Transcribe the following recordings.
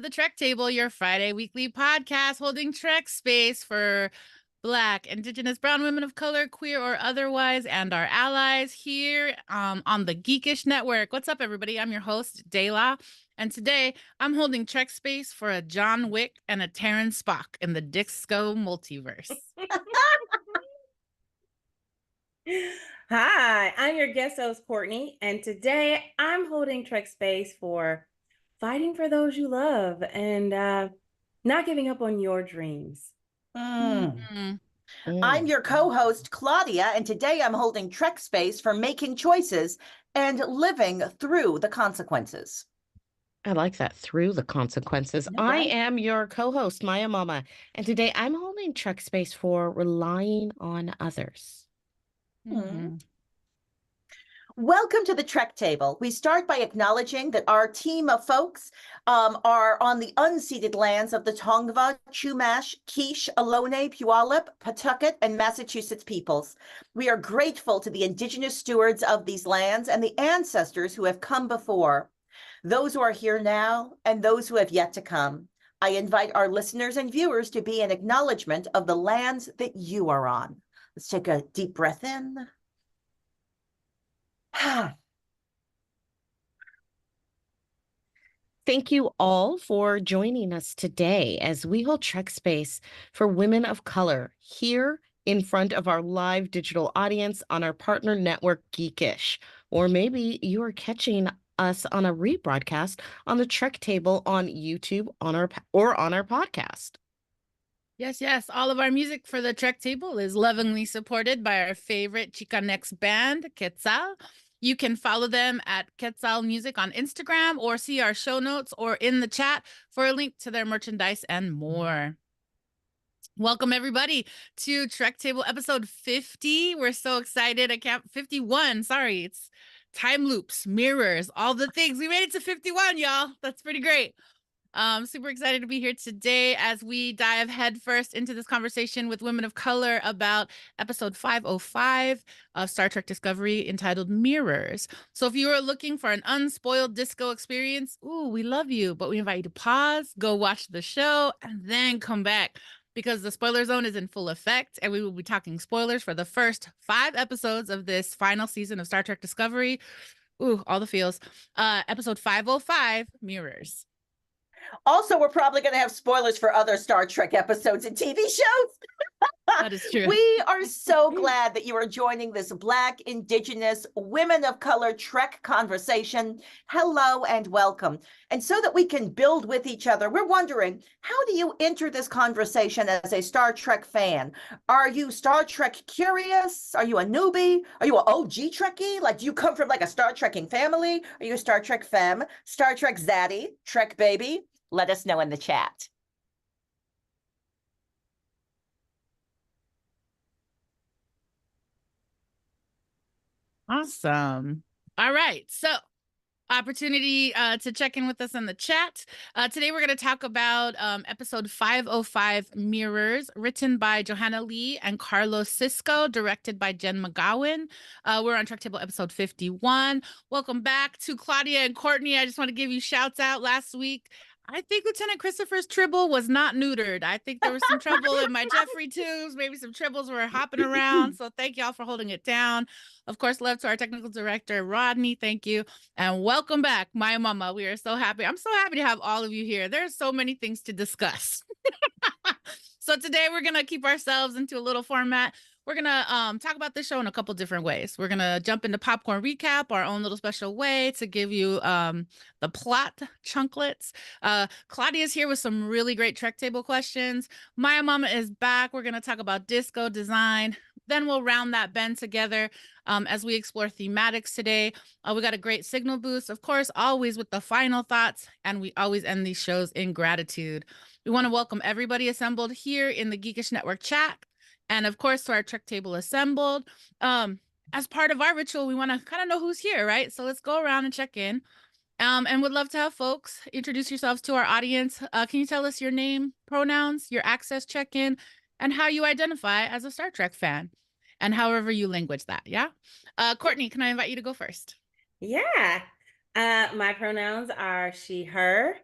the Trek Table, your Friday weekly podcast holding Trek space for Black, Indigenous, Brown women of color, queer or otherwise, and our allies here on the Geekish Network. What's up, everybody? I'm your host, Dayla, and today I'm holding Trek space for a John Wick and a Terran Spock in the Disco multiverse. Hi, I'm your guest host, Courtney, and today I'm holding Trek space for fighting for those you love and not giving up on your dreams. I'm your co-host, Claudia, and today I'm holding Trek space for making choices and living through the consequences. I like that, through the consequences. Yeah, right. I am your co-host, Maya Mama, and today I'm holding Trek space for relying on others. Mm-hmm. Welcome to the Trek Table. We start by acknowledging that our team of folks are on the unceded lands of the Tongva, Chumash, Quiche, Ohlone, Puyallup, Pawtucket, and Massachusetts peoples. We are grateful to the indigenous stewards of these lands and the ancestors who have come before, those who are here now and those who have yet to come. I invite our listeners and viewers to be an acknowledgement of the lands that you are on. Let's take a deep breath in. Thank you all for joining us today as we hold Trek space for women of color here in front of our live digital audience on our partner network, Geekish. Or maybe you are catching us on a rebroadcast on the Trek Table on YouTube on our podcast. Yes. All of our music for the Trek Table is lovingly supported by our favorite Chicanx band, Quetzal. You can follow them at Quetzal Music on Instagram or see our show notes or in the chat for a link to their merchandise and more. Welcome, everybody, to Trek Table episode 50. We're so excited. 51. Sorry, it's time loops, mirrors, all the things. We made it to 51, y'all. That's pretty great. Super excited to be here today as we dive headfirst into this conversation with women of color about episode 505 of Star Trek Discovery entitled Mirrors. So if you are looking for an unspoiled disco experience, we love you, but we invite you to pause, go watch the show, and then come back because the spoiler zone is in full effect and we will be talking spoilers for the first 5 episodes of this final season of Star Trek Discovery. All the feels. Episode 505, Mirrors. Also, we're probably going to have spoilers for other Star Trek episodes and TV shows. That is true. We are so glad that you are joining this Black, Indigenous, women of color Trek conversation. Hello and welcome. And so that we can build with each other, we're wondering, how do you enter this conversation as a Star Trek fan? Are you Star Trek curious? Are you a newbie? Are you an OG Trekkie? Like, do you come from like a Star Trekking family? Are you a Star Trek femme? Star Trek zaddy? Trek baby? Let us know in the chat. Awesome. All right. So opportunity to check in with us in the chat. Today we're going to talk about episode 505 Mirrors, written by Johanna Lee and Carlos Cisco, directed by Jen McGowan. We're on Trek Table episode 51. Welcome back to Claudia and Courtney. I just want to give you shouts out. Last week I think Lieutenant Christopher's tribble was not neutered. I think there was some trouble in my Jeffrey tubes. Maybe some tribbles were hopping around. So thank y'all for holding it down. Of course, love to our technical director, Rodney. Thank you. And welcome back, Maya Mama. We are so happy. I'm so happy to have all of you here. There's so many things to discuss. So today we're going to keep ourselves into a little format. We're going to talk about this show in a couple different ways. We're going to jump into popcorn recap, our own little special way to give you the plot chunklets. Claudia's here with some really great Trek Table questions. Maya Mama is back. We're going to talk about disco design. Then we'll round that bend together as we explore thematics today. We got a great signal boost, of course, always with the final thoughts. And we always end these shows in gratitude. We want to welcome everybody assembled here in the Geekish Network chat. And of course, to our Trek Table assembled. As part of our ritual, we want to kind of know who's here, right? So let's go around and check in. And would love to have folks introduce yourselves to our audience. Can you tell us your name, pronouns, your access check-in, and how you identify as a Star Trek fan? And however you language that, yeah? Courtney, can I invite you to go first? Yeah. My pronouns are she, her.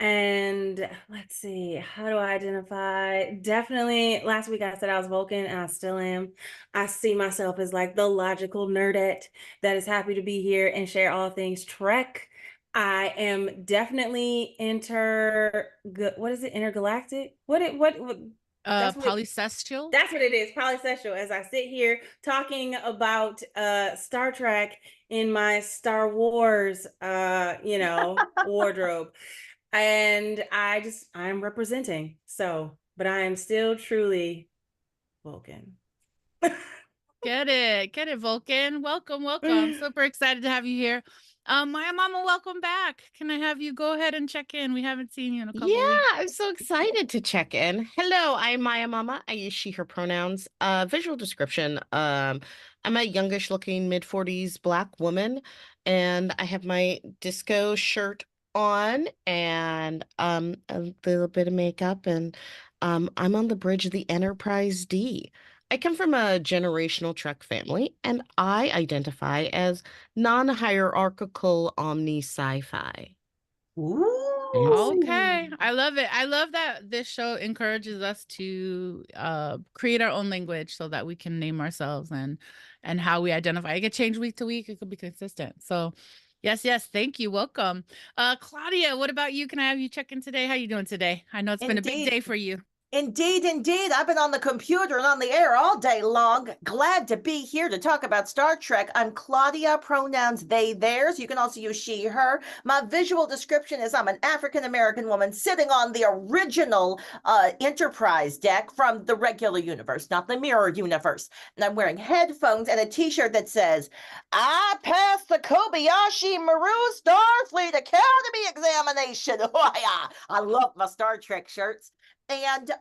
And let's see, how do I identify? Definitely, last week I said I was Vulcan, and I still am. I see myself as like the logical nerdette that is happy to be here and share all things Trek. I am definitely what is it? Intergalactic? What that's what Polysexual. that's what it is, polysexual, as I sit here talking about Star Trek in my Star Wars wardrobe. And I'm representing. So, but I am still truly Vulcan. Get it, Vulcan. Welcome. Super excited to have you here. Maya Mama, welcome back. Can I have you go ahead and check in? We haven't seen you in a couple Yeah, weeks. I'm so excited to check in. Hello, I'm Maya Mama. I use she, her pronouns. Visual description. I'm a youngish looking mid-40s Black woman, and I have my disco shirt on and a little bit of makeup, and I'm on the bridge of the Enterprise D. I come from a generational Trek family, and I identify as non-hierarchical omni sci-fi. Okay, Ooh. I love it. I love that this show encourages us to create our own language so that we can name ourselves and how we identify. It could change week to week. It could be consistent. So, yes, thank you. Welcome, Claudia. What about you? Can I have you check in today? How you doing today? I know it's been a big day Indeed. for you. Indeed. I've been on the computer and on the air all day long. Glad to be here to talk about Star Trek. I'm Claudia, pronouns they, theirs. You can also use she, her. My visual description is I'm an African-American woman sitting on the original Enterprise deck from the regular universe, not the mirror universe. And I'm wearing headphones and a t-shirt that says, I passed the Kobayashi Maru Starfleet Academy examination. I love my Star Trek shirts. And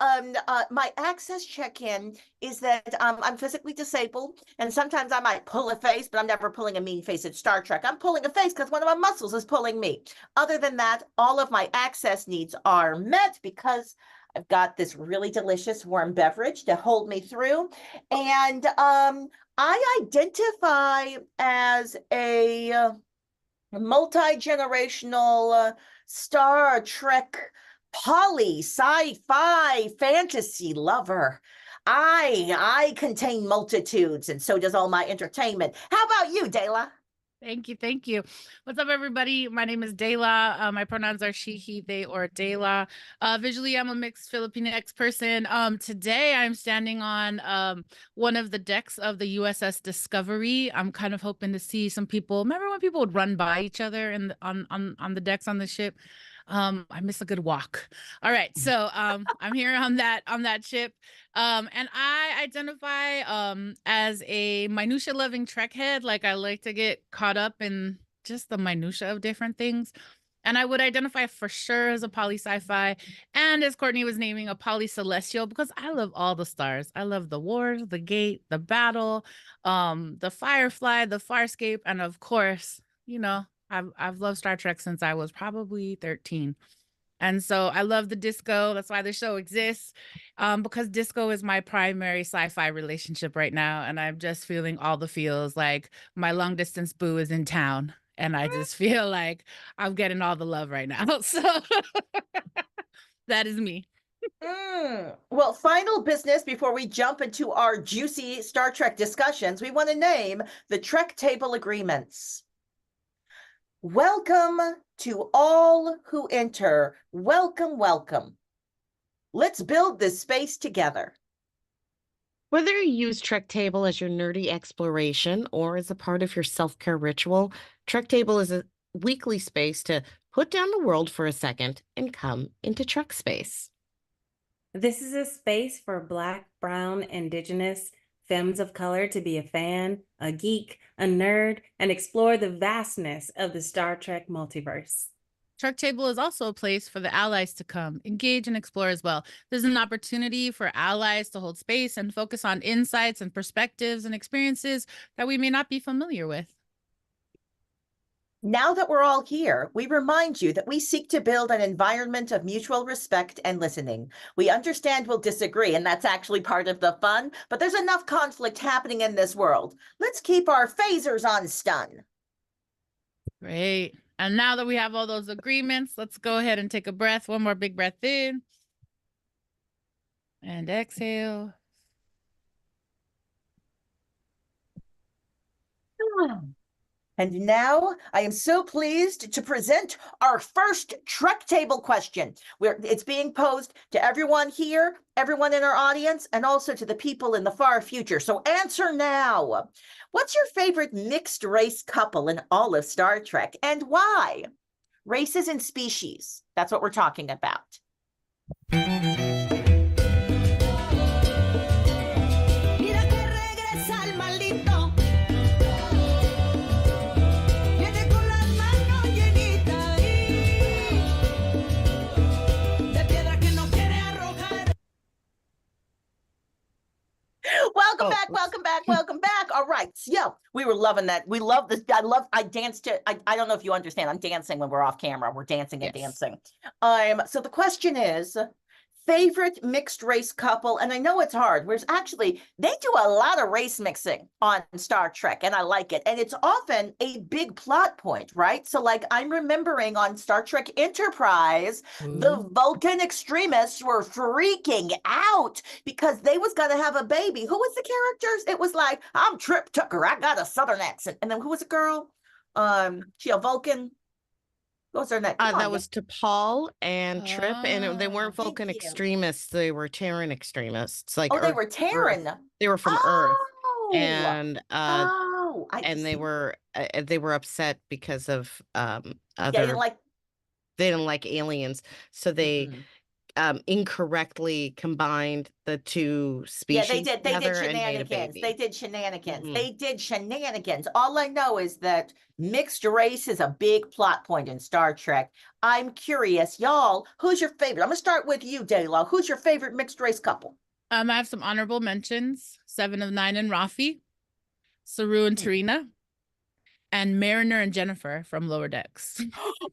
my access check-in is that I'm physically disabled, and sometimes I might pull a face, but I'm never pulling a mean face at Star Trek. I'm pulling a face because one of my muscles is pulling me. Other than that, all of my access needs are met because I've got this really delicious warm beverage to hold me through. And I identify as a multi-generational Star Trek poly sci-fi fantasy lover. I contain multitudes, and so does all my entertainment. How about you, Dayla? Thank you. What's up, everybody? My name is Dayla. My pronouns are she, he, they, or Dayla. Visually, I'm a mixed Filipinx person. Today, I'm standing on one of the decks of the USS Discovery. I'm kind of hoping to see some people. Remember when people would run by each other on the decks on the ship? I miss a good walk. All right, so I'm here on that ship. And I identify as a minutia loving Trek head. Like, I like to get caught up in just the minutia of different things. And I would identify for sure as a poly sci-fi, and as Courtney was naming, a poly celestial, because I love all the stars. I love the wars, the gate, the battle, the Firefly, the Farscape, and of course, I've loved Star Trek since I was probably 13. And so I love the disco. That's why the show exists, because disco is my primary sci-fi relationship right now. And I'm just feeling all the feels. Like, my long distance boo is in town, and I just feel like I'm getting all the love right now. So that is me. Well, final business before we jump into our juicy Star Trek discussions, we want to name the TrekTable agreements. Welcome to all who enter. Welcome. Let's build this space together. Whether you use TrekTable as your nerdy exploration or as a part of your self-care ritual, TrekTable is a weekly space to put down the world for a second and come into Trek space. This is a space for Black, Brown, Indigenous, femmes of color to be a fan, a geek, a nerd, and explore the vastness of the Star Trek multiverse. TrekTable is also a place for the allies to come, engage, and explore as well. There's an opportunity for allies to hold space and focus on insights and perspectives and experiences that we may not be familiar with. Now that we're all here, we remind you that we seek to build an environment of mutual respect and listening. We understand we'll disagree, and that's actually part of the fun, but there's enough conflict happening in this world. Let's keep our phasers on stun. Great. And now that we have all those agreements, let's go ahead and take a breath. One more big breath in. And exhale. And now I am so pleased to present our first TrekTable question. It's being posed to everyone here, everyone in our audience, and also to the people in the far future. So answer now. What's your favorite mixed race couple in all of Star Trek, and why? Races and species. That's what we're talking about. Welcome back. All right. So we were loving that. We love this. I danced to, I don't know if you understand. I'm dancing when we're off camera. We're dancing and dancing. So the question is, favorite mixed race couple, and I know it's hard, whereas actually they do a lot of race mixing on Star Trek, and I like it. And it's often a big plot point, right? So like I'm remembering on Star Trek Enterprise, the Vulcan extremists were freaking out because they was gonna have a baby. Who was the characters? It was like, I'm Trip Tucker, I got a Southern accent. And then who was the girl? She a Vulcan. What was her name? That was T'Pol and Trip, and they weren't thank Vulcan you. extremists. They were Terran extremists. Like they Earth, were Terran. They were from Earth, and they they were upset because of other. They didn't like aliens, so they incorrectly combined the two species. They did shenanigans. They did shenanigans. All I know is that mixed race is a big plot point in Star Trek. I'm curious, y'all, who's your favorite? I'm gonna start with you, Dayla. Who's your favorite mixed race couple? I have some honorable mentions: 7 of 9 and Rafi, Saru and Tarina, and Mariner and Jennifer from Lower Decks.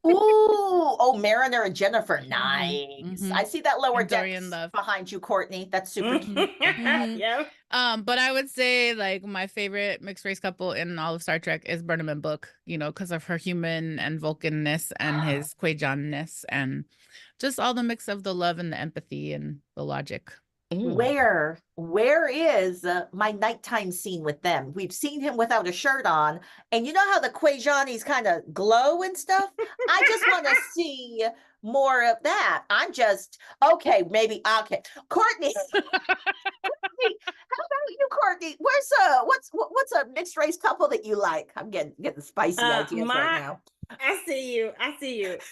Mariner and Jennifer, nice. I see that Lower Decks behind you, Courtney. That's super cute. Yeah. But I would say like my favorite mixed race couple in all of Star Trek is Burnham and Book, because of her human and Vulcan-ness and his Kwejian-ness and just all the mix of the love and the empathy and the logic. Where is my nighttime scene with them? We've seen him without a shirt on, and you know how the Kwejianis kind of glow and stuff? I just want to see more of that. Okay. Courtney, how about you, Courtney? What's a mixed race couple that you like? I'm getting spicy ideas right now. I see you.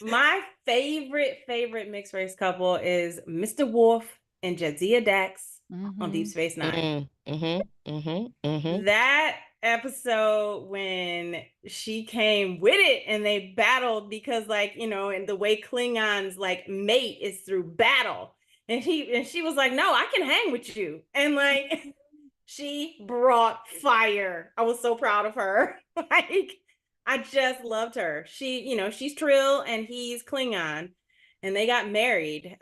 My favorite mixed race couple is Mr. Worf and Jadzia Dax on Deep Space Nine. That episode when she came with it and they battled because and the way Klingons mate is through battle. And she was like, no, I can hang with you. And she brought fire. I was so proud of her. I just loved her. She's Trill and he's Klingon. And they got married.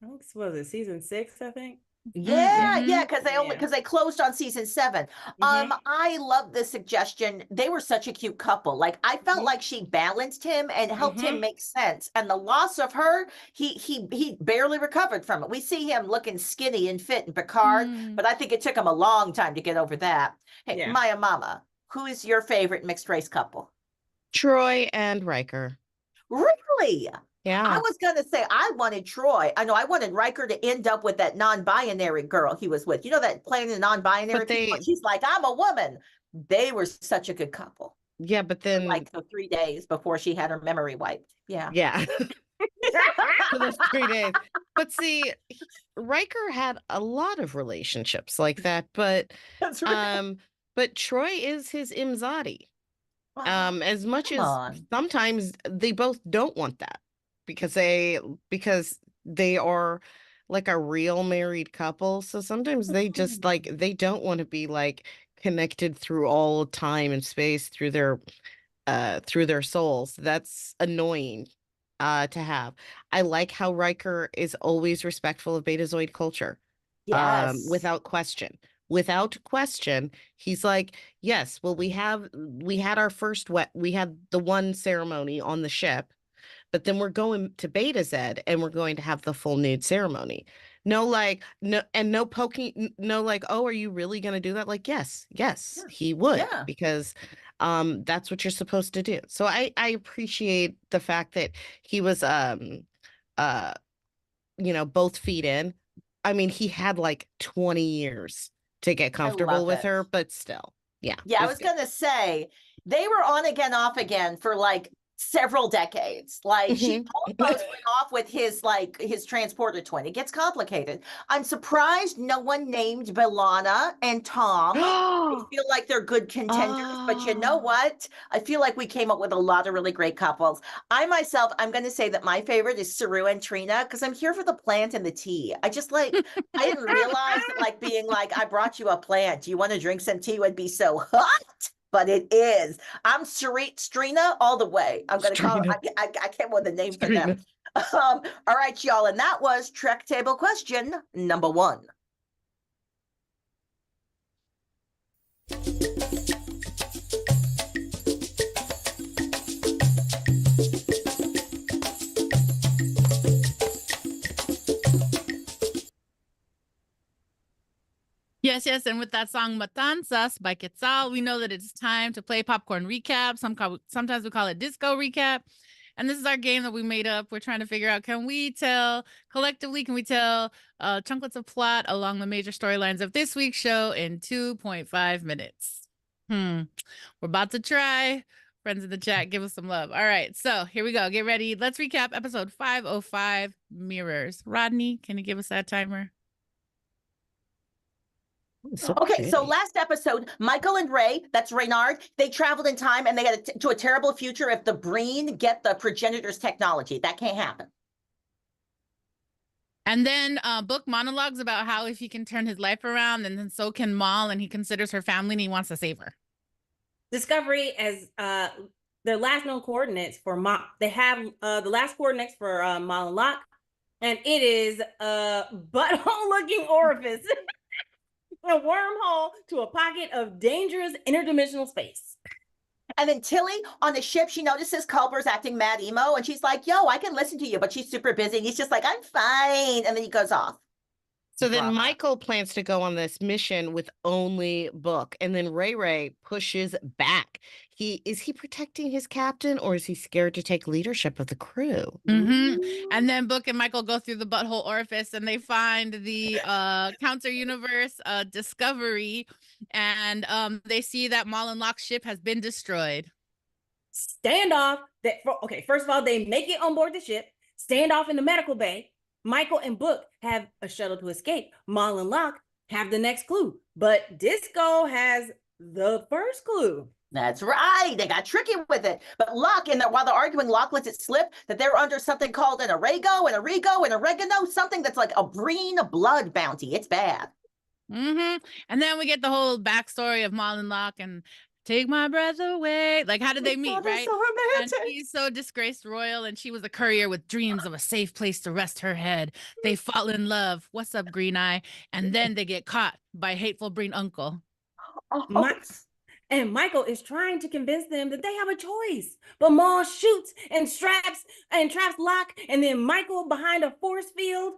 What was it, season 6, I think? Because they closed on season 7. I love this suggestion. They were such a cute couple. I felt like she balanced him and helped him make sense. And the loss of her, he barely recovered from it. We see him looking skinny and fit in Picard, but I think it took him a long time to get over that. Hey, Maya Mama, who is your favorite mixed race couple? Troi and Riker. Really? Yeah. I was going to say, I wanted Troi. I know I wanted Riker to end up with that non-binary girl he was with. That playing the non-binary people. She's like, I'm a woman. They were such a good couple. Yeah, but then... For 3 days before she had her memory wiped. Yeah. Yeah. For those 3 days. But see, Riker had a lot of relationships like that, but... That's right. But Troi is his Imzadi. As much as sometimes they both don't want that. Because they are like a real married couple. So sometimes they just they don't want to be connected through all time and space through their souls. That's annoying to have. I like how Riker is always respectful of Betazoid culture. Yes. Without question. without question, he's like, yes, well, we had the one ceremony on the ship, but then we're going to Beta Z and we're going to have the full nude ceremony. No poking, no like, oh, are you really going to do that? Like, yes, he would, Yeah. because that's what you're supposed to do. So I appreciate the fact that he was both feet in. I mean, he had like 20 years to get comfortable love with it. her, but still, yeah. Yeah, I it was good. gonna say they were on again, off again for like several decades. Like she almost went off with his transporter twin. It gets complicated. I'm surprised no one named Belana and Tom. I feel like they're good contenders, but you know what? I feel like we came up with a lot of really great couples. I'm going to say that my favorite is Saru and Trina because I'm here for the plant and the tea. I didn't realize that like being like, I brought you a plant. Do you want to drink some tea would be so hot? But it is. I'm Strina all the way. I'm going to call her. I can't want the name for them. All right, y'all. And that was Trek Table question number 1. Yes, and with that song Matanzas by Quetzal, we know that it's time to play popcorn recap. Sometimes we call it disco recap. And this is our game that we made up. We're trying to figure out, can we tell chunklets of plot along the major storylines of this week's show in 2.5 minutes? We're about to try. Friends in the chat, give us some love. All right, so here we go. Get ready. Let's recap episode 505, Mirrors. Rodney, can you give us that timer? So last episode, Michael and Ray, that's Reynard, they traveled in time and they had to a terrible future if the Breen get the progenitor's technology. That can't happen. And then Book monologues about how if he can turn his life around, and then so can Maul, and he considers her family and he wants to save her. Discovery as their last known coordinates for Maul. They have the last coordinates for Maul and Locke, and it is a butthole-looking orifice. A wormhole to a pocket of dangerous interdimensional space. And then Tilly on the ship, she notices Culber's acting mad emo, and she's like, yo, I can listen to you, but she's super busy. And he's just like, I'm fine. And then he goes off. So then Michael plans to go on this mission with only Book, and then Ray pushes back. Is he protecting his captain, or is he scared to take leadership of the crew? And then Book and Michael go through the butthole orifice, and they find the counter universe Discovery, and they see that Maul and Locke's ship has been destroyed. Standoff. First of all, they make it on board the ship. Standoff in the medical bay. Michael and Book have a shuttle to escape. Maul and Locke have the next clue, but Disco has the first clue. That's right. They got tricky with it. But Locke, while they're arguing, Locke lets it slip that they're under something called an Orego, an Origo, an Oregano, something that's like a Breen blood bounty. It's bad. And then we get the whole backstory of Maul and Locke and take my breath away. Like, how did they meet, right? So and he's so disgraced royal, and she was a courier with dreams of a safe place to rest her head. They fall in love. What's up, Green Eye? And then they get caught by hateful Breen uncle. And Michael is trying to convince them that they have a choice. But Maul shoots and traps Locke, and then Michael behind a force field.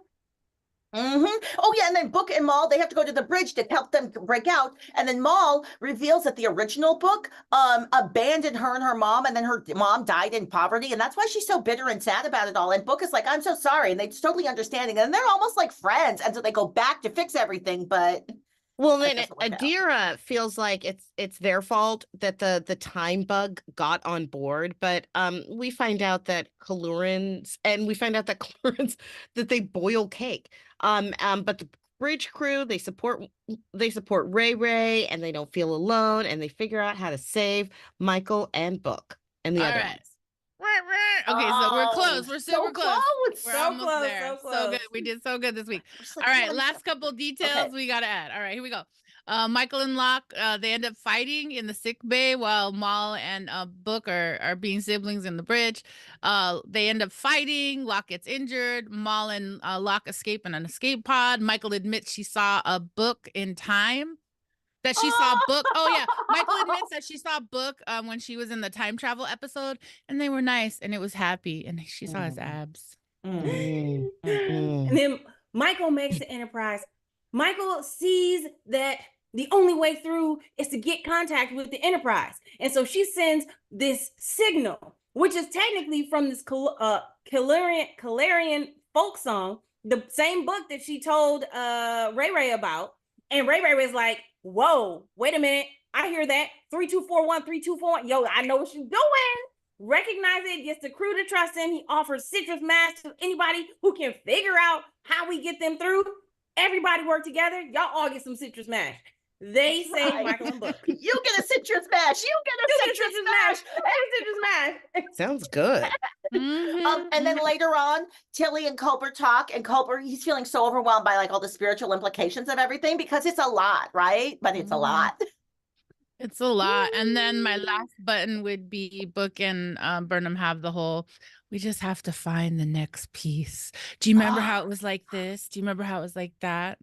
Oh yeah, and then Book and Maul, they have to go to the bridge to help them break out. And then Maul reveals that the original Book abandoned her and her mom, and then her mom died in poverty, and that's why she's so bitter and sad about it all. And Book is like, I'm so sorry, and they're totally understanding, and they're almost like friends, and so they go back to fix everything, but well, then Adira feels like it's their fault that the time bug got on board, but we find out that Kalurans that they boil cake. But the bridge crew, they support Ray, and they don't feel alone, and they figure out how to save Michael and Book and the other ones. Okay, so we're close. We're super close. We're so almost close, there. So good. We did so good this week. All right, last couple details we got to add. All right, here we go. Michael and Locke, they end up fighting in the sick bay while Mal and Book are being siblings in the bridge. They end up fighting. Locke gets injured. Mal and Locke escape in an escape pod. Michael admits she saw a book in time. That she saw Book. Oh yeah, Michael admits that she saw Book when she was in the time travel episode, and they were nice, and it was happy, and she saw his abs. Mm. And then Michael makes the Enterprise. Michael sees that the only way through is to get contact with the Enterprise. And so she sends this signal, which is technically from this Kalarian folk song, the same book that she told Ray Ray about. And Ray Ray was like, whoa, wait a minute. I hear that. 3241, 3241. Yo, I know what you're doing. Recognize it, gets the crew to trust him. He offers citrus mash to anybody who can figure out how we get them through. Everybody work together. Y'all all get some citrus mash. They say Right. Michael and Book. You get a citrus mash. You get a citrus mash. Citrus mash. Sounds good. And then later on, Tilly and Culber talk, and Culber, he's feeling so overwhelmed by like all the spiritual implications of everything because it's a lot, right? But it's a lot. It's a lot. And then my last button would be Book and Burnham have the whole, we just have to find the next piece. Do you remember how it was like this? Do you remember how it was like that?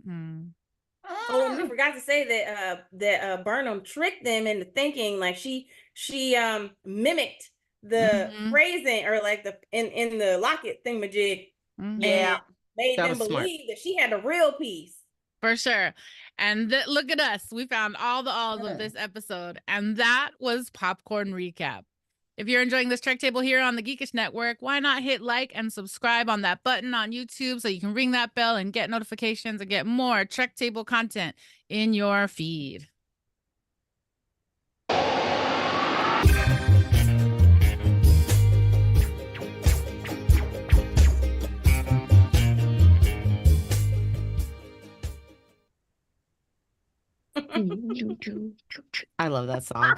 Oh, and we forgot to say that Burnham tricked them into thinking like she mimicked the phrasing or like the in the locket thingamajig. Yeah. Made That them was smart. believe that she had the real piece. For sure. And look at us. We found all the alls of this episode. And that was Popcorn Recap. If you're enjoying this Trek Table here on the Geekish Network, why not hit like and subscribe on that button on YouTube so you can ring that bell and get notifications and get more Trek Table content in your feed. I love that song.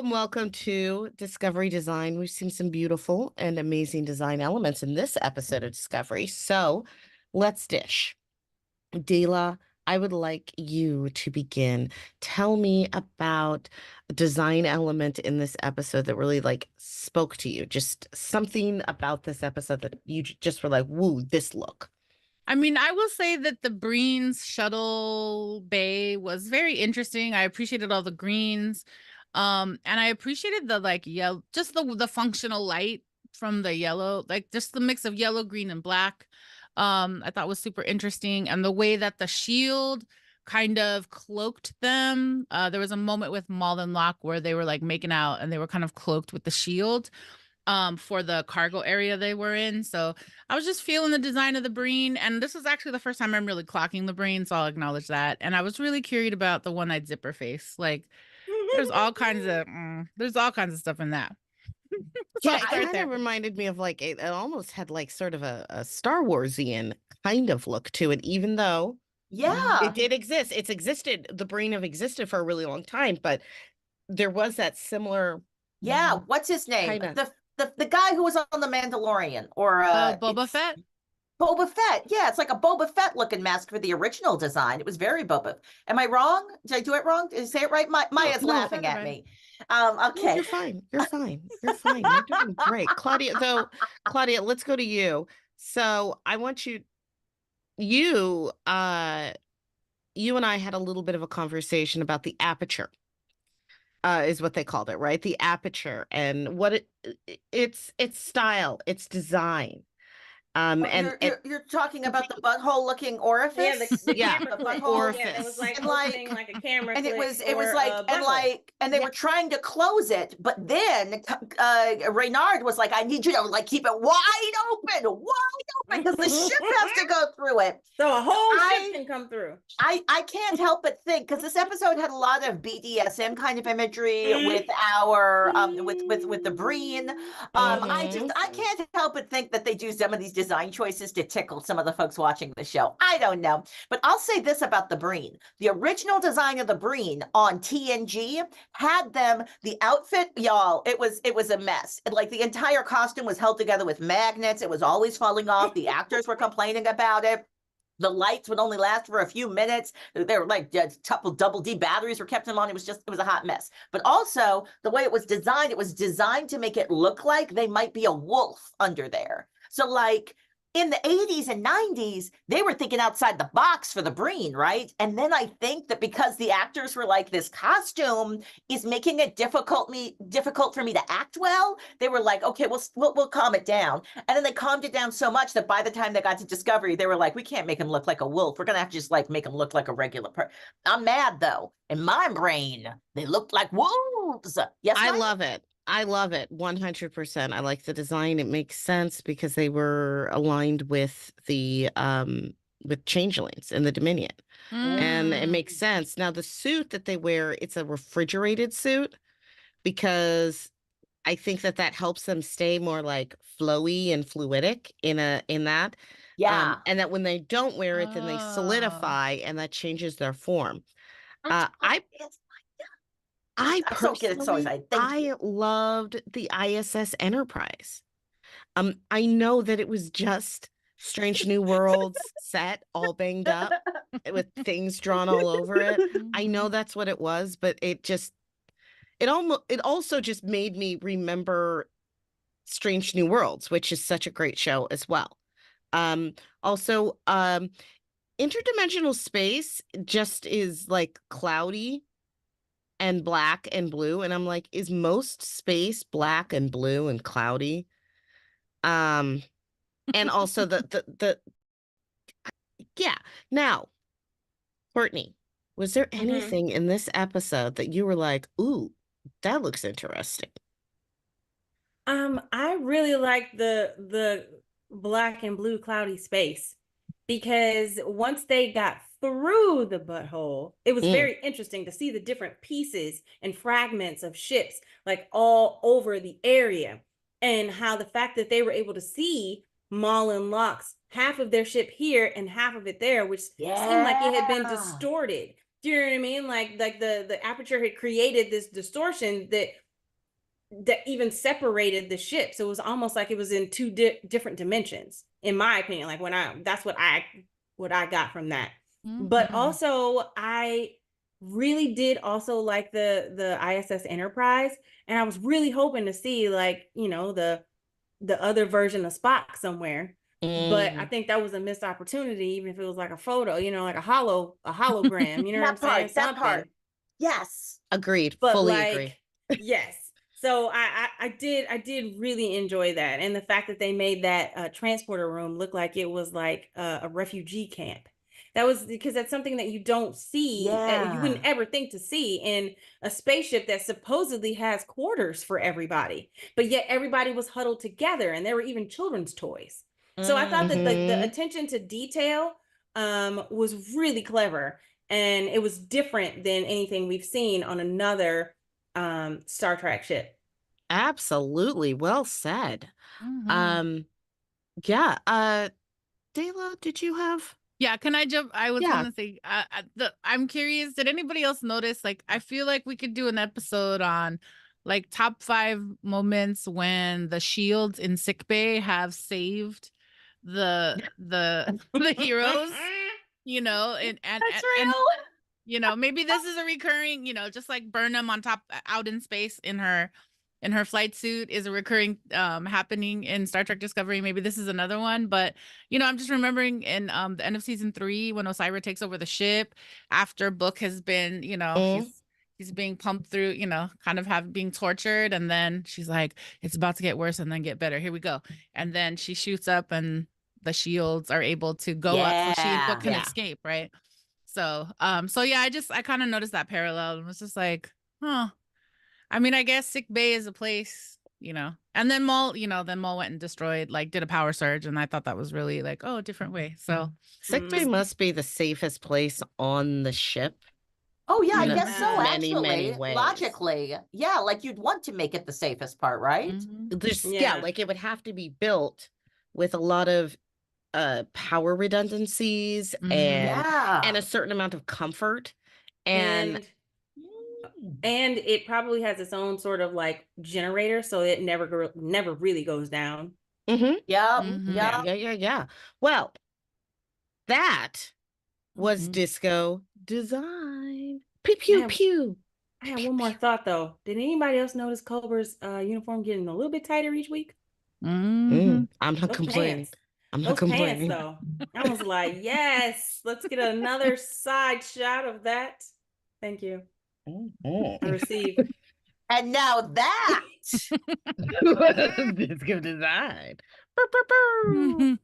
Welcome to Discovery Design. We've seen some beautiful and amazing design elements in this episode of Discovery. So let's dish. Dela, I would like you to begin. Tell me about a design element in this episode that really like spoke to you. Just something about this episode that you just were like, woo, this look. I mean, I will say that the Breen's shuttle bay was very interesting. I appreciated all the greens. And I appreciated the like yellow, just the functional light from the yellow, like just the mix of yellow, green, and black. I thought was super interesting. And the way that the shield kind of cloaked them. There was a moment with Mal and Locke where they were like making out and they were kind of cloaked with the shield for the cargo area they were in. So I was just feeling the design of the Breen, and this was actually the first time I'm really clocking the Breen, so I'll acknowledge that. And I was really curious about the one-eyed zipper face. Like there's all kinds of stuff in that. Yeah, it kind of reminded me of like it almost had like sort of a Star Warsian kind of look to it, even though it did exist. It's existed. The Breen have existed for a really long time, but there was that similar. Yeah, what's his name? Kinda. The guy who was on The Mandalorian, or Boba Fett. Boba Fett. Yeah, it's like a Boba Fett looking mask for the original design. It was very Boba. Am I wrong? Did I do it wrong? Did I say it right? Maya's laughing at me. Okay. You're fine. You're doing great. Claudia, let's go to you. So I want you and I had a little bit of a conversation about the aperture. Is what they called it, right? The aperture and what it's style, it's design. And you're talking about the butthole looking orifice. Yeah, the butthole orifice. Yeah, it was like like a camera, and it was like they were trying to close it, but then Reynard was like, "I need you to like keep it wide open, because the ship has to go through it." So a whole ship can come through. I can't help but think, because this episode had a lot of BDSM kind of imagery with our with the Breen. I can't help but think that they do some of these design choices to tickle some of the folks watching the show. I don't know, but I'll say this about the Breen: the original design of the Breen on TNG had them, the outfit, y'all, it was a mess. Like the entire costume was held together with magnets. It was always falling off. The actors were complaining about it. the lights would only last for a few minutes. They were like double D batteries were kept them on. It was a hot mess. But also the way it was designed to make it look like they might be a wolf under there. So like in the 80s and 90s, they were thinking outside the box for the Breen, right? And then I think that because the actors were like, this costume is making it difficult for me to act well, they were like, okay, we'll calm it down. And then they calmed it down so much that by the time they got to Discovery, they were like, we can't make him look like a wolf. We're gonna have to just like make him look like a regular person. I'm mad though. In my brain, they looked like wolves. Yes, I Mike? love it. I love it 100%. I like the design. It makes sense because they were aligned with the with changelings in the Dominion. And it makes sense. Now the suit that they wear, it's a refrigerated suit because I think that helps them stay more like flowy and fluidic in that. Yeah. And that when they don't wear it, then they solidify and that changes their form. I don't get it so personally, excited. Thank you. I loved the ISS Enterprise. I know that it was just Strange New Worlds set all banged up with things drawn all over it. I know that's what it was, but it also just made me remember Strange New Worlds, which is such a great show as well. Also, interdimensional space just is like cloudy and black and blue, and I'm like, is most space black and blue and cloudy? And also the yeah. Now, Courtney, was there anything in this episode that you were like, ooh, that looks interesting? I really like the black and blue cloudy space because once they got through the butthole, it was very interesting to see the different pieces and fragments of ships like all over the area, and how the fact that they were able to see Maul and Locke's half of their ship here and half of it there, which seemed like it had been distorted. Do you know what I mean? Like the aperture had created this distortion that even separated the ship. So it was almost like it was in two different dimensions, in my opinion. Like that's what I got from that. But also I really did also like the ISS Enterprise, and I was really hoping to see like, the other version of Spock somewhere. But I think that was a missed opportunity, even if it was like a photo, like a hologram, you know what I'm saying? That part. Yes. Agreed. But Fully like, agree. yes. So I did really enjoy that. And the fact that they made that transporter room look like it was like a refugee camp. That was because that's something that you don't see. You wouldn't ever think to see in a spaceship that supposedly has quarters for everybody. But yet everybody was huddled together, and there were even children's toys. So I thought that the attention to detail was really clever. And it was different than anything we've seen on another Star Trek ship. Absolutely. Well said. Yeah. Dayla, did you have? Yeah, can I jump? I was gonna say, I'm curious, did anybody else notice, like, I feel like we could do an episode on like top 5 moments when the shields in sickbay have saved the heroes, and That's real. Maybe this is a recurring, just like Burnham on top out in space in her flight suit is a recurring happening in Star Trek Discovery. Maybe this is another one, but I'm just remembering in the end of season 3 when Osira takes over the ship after Book has been, he's being pumped through, kind of being tortured, and then she's like, it's about to get worse and then get better. Here we go. And then she shoots up and the shields are able to go up so she and Book can escape, right? So I kind of noticed that parallel and was just like, huh. I mean, I guess sick bay is a place, and then Maul went and destroyed, like did a power surge. And I thought that was really like, oh, a different way. So sick bay must be the safest place on the ship. Oh yeah, I guess so. Many Actually, ways. Logically, yeah, like you'd want to make it the safest part, right? There's like it would have to be built with a lot of power redundancies and a certain amount of comfort and it probably has its own sort of like generator, so it never really goes down. Yeah. Well, that was Mhm. disco design. Pew, I pew, have, pew. I have one more thought though. Did anybody else notice Cobra's uniform getting a little bit tighter each week? Mhm. I'm not Those complaining. pants. I'm not Those pants complaining. though. I was like, yes, let's get another side shot of that. Thank you. I receive. And now that Disco design. Bow, bow, bow.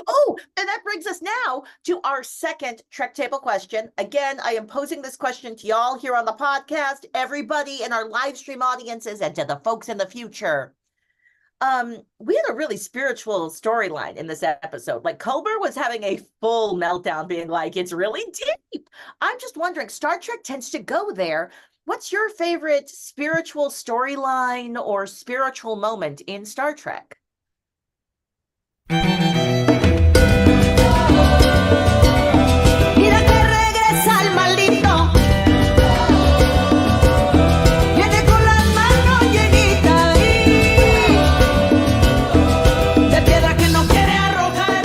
Oh, and that brings us now to our second Trek Table question. Again, I am posing this question to y'all here on the podcast, everybody in our live stream audiences, and to the folks in the future. We had a really spiritual storyline in this episode. Like Culber was having a full meltdown, being like, it's really deep. I'm just wondering, Star Trek tends to go there. What's your favorite spiritual storyline or spiritual moment in Star Trek? Mira que regresa el maldito. Viene con las manos llenitas de piedra que no quiere arrojar.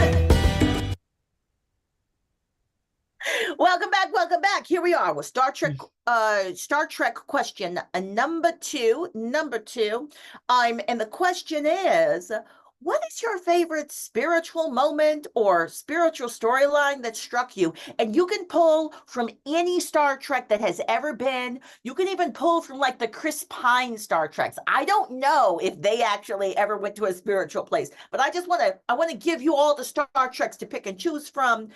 Welcome back. Here we are with Star Trek question number two. And the question is, what is your favorite spiritual moment or spiritual storyline that struck you? And you can pull from any Star Trek that has ever been. You can even pull from like the Chris Pine Star Treks. I don't know if they actually ever went to a spiritual place, but I want to give you all the Star Treks to pick and choose from.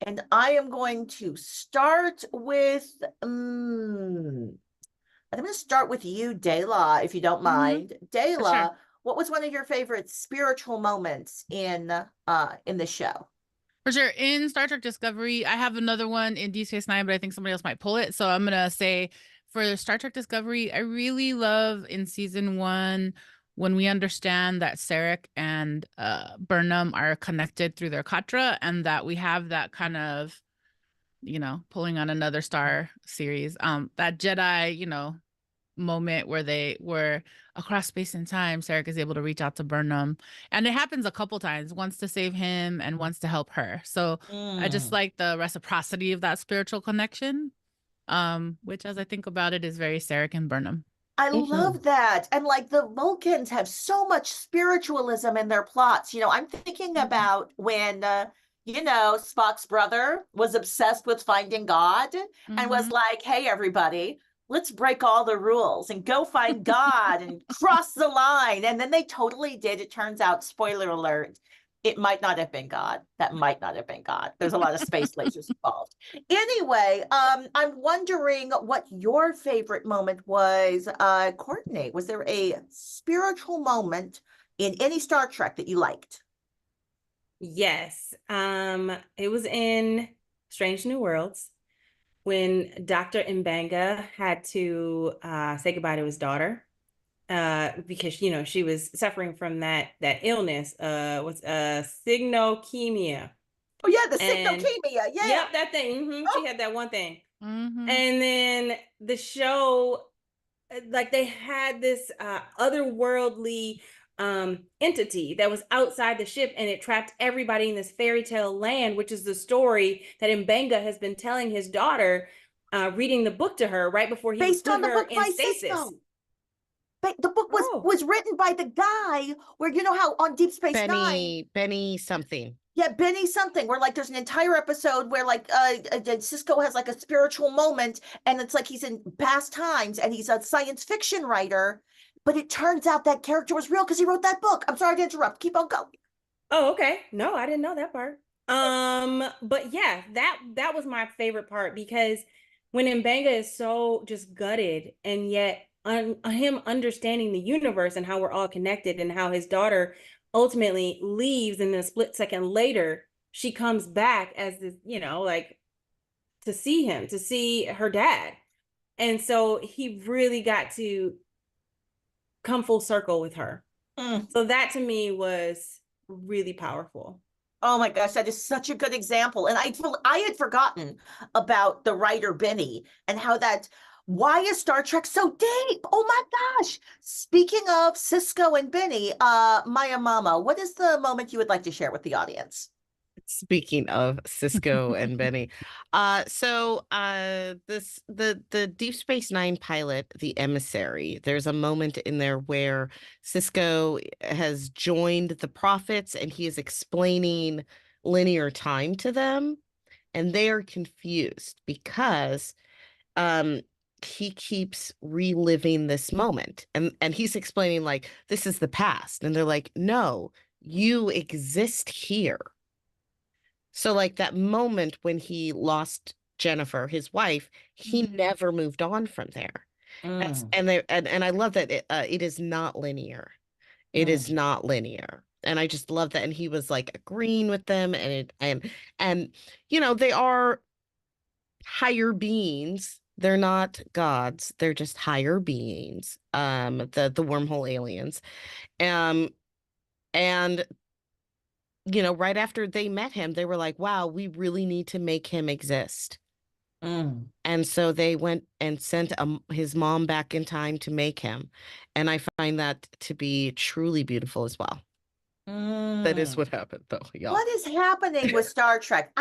And I am going to start with, I'm going to start with you, Dayla, if you don't mind. Dayla, sure. what was one of your favorite spiritual moments in the show? For sure. In Star Trek Discovery, I have another one in Deep Space Nine, but I think somebody else might pull it. So I'm going to say for Star Trek Discovery, I really love in season 1 when we understand that Sarek and Burnham are connected through their Katra, and that we have that kind of, pulling on another star series, that Jedi, moment where they were across space and time. Sarek is able to reach out to Burnham, and it happens a couple times, once to save him and once to help her. So I just like the reciprocity of that spiritual connection, which, as I think about it, is very Sarek and Burnham. I love that. And like the Vulcans have so much spiritualism in their plots. I'm thinking about when, Spock's brother was obsessed with finding God and was like, hey, everybody, let's break all the rules and go find God and cross the line. And then they totally did. It turns out, spoiler alert, it might not have been God. That might not have been God. There's a lot of space lasers involved. Anyway, I'm wondering what your favorite moment was. Courtney, was there a spiritual moment in any Star Trek that you liked? Yes. It was in Strange New Worlds when Dr. Mbanga had to say goodbye to his daughter. Because she was suffering from that illness, what's signochemia. Oh yeah, the signochemia. Yeah. Yep, that thing. She had that one thing. Mm-hmm. And then the show, like they had this otherworldly entity that was outside the ship, and it trapped everybody in this fairy tale land, which is the story that Mbanga has been telling his daughter, reading the book to her right before he Based on put the her book in by stasis. Sisko. The book was written by the guy where, how on Deep Space Nine, Benny something. Yeah, Benny something, where like there's an entire episode where like Sisko has like a spiritual moment, and it's like he's in past times and he's a science fiction writer, but it turns out that character was real because he wrote that book. I'm sorry to interrupt. Keep on going. Oh, okay. No, I didn't know that part. But yeah, that was my favorite part, because when Mbanga is so just gutted, and yet him understanding the universe and how we're all connected, and how his daughter ultimately leaves, and then a split second later she comes back as this, like to see him, to see her dad. And so he really got to come full circle with her. So that to me was really powerful. Oh my gosh, that is such a good example. And I had forgotten about the writer Benny and how that Why is Star Trek so deep? Oh my gosh. Speaking of Cisco and Benny, Maya Mama, what is the moment you would like to share with the audience? Speaking of Cisco and Benny, the Deep Space Nine pilot, The Emissary, there's a moment in there where Cisco has joined the prophets and he is explaining linear time to them, and they are confused because he keeps reliving this moment, and he's explaining like this is the past, and they're like, no, you exist here. So like that moment when he lost Jennifer, his wife, he never moved on from there. And I love that it is not linear. It is not linear. And I just love that. And he was like agreeing with them, and you know, they are higher beings. They're not gods. They're just higher beings. The wormhole aliens. And you know, right after they met him, they were like, wow, we really need to make him exist. And so they went and sent his mom back in time to make him. And I find that to be truly beautiful as well. That is what happened, though, y'all. What is happening with Star Trek?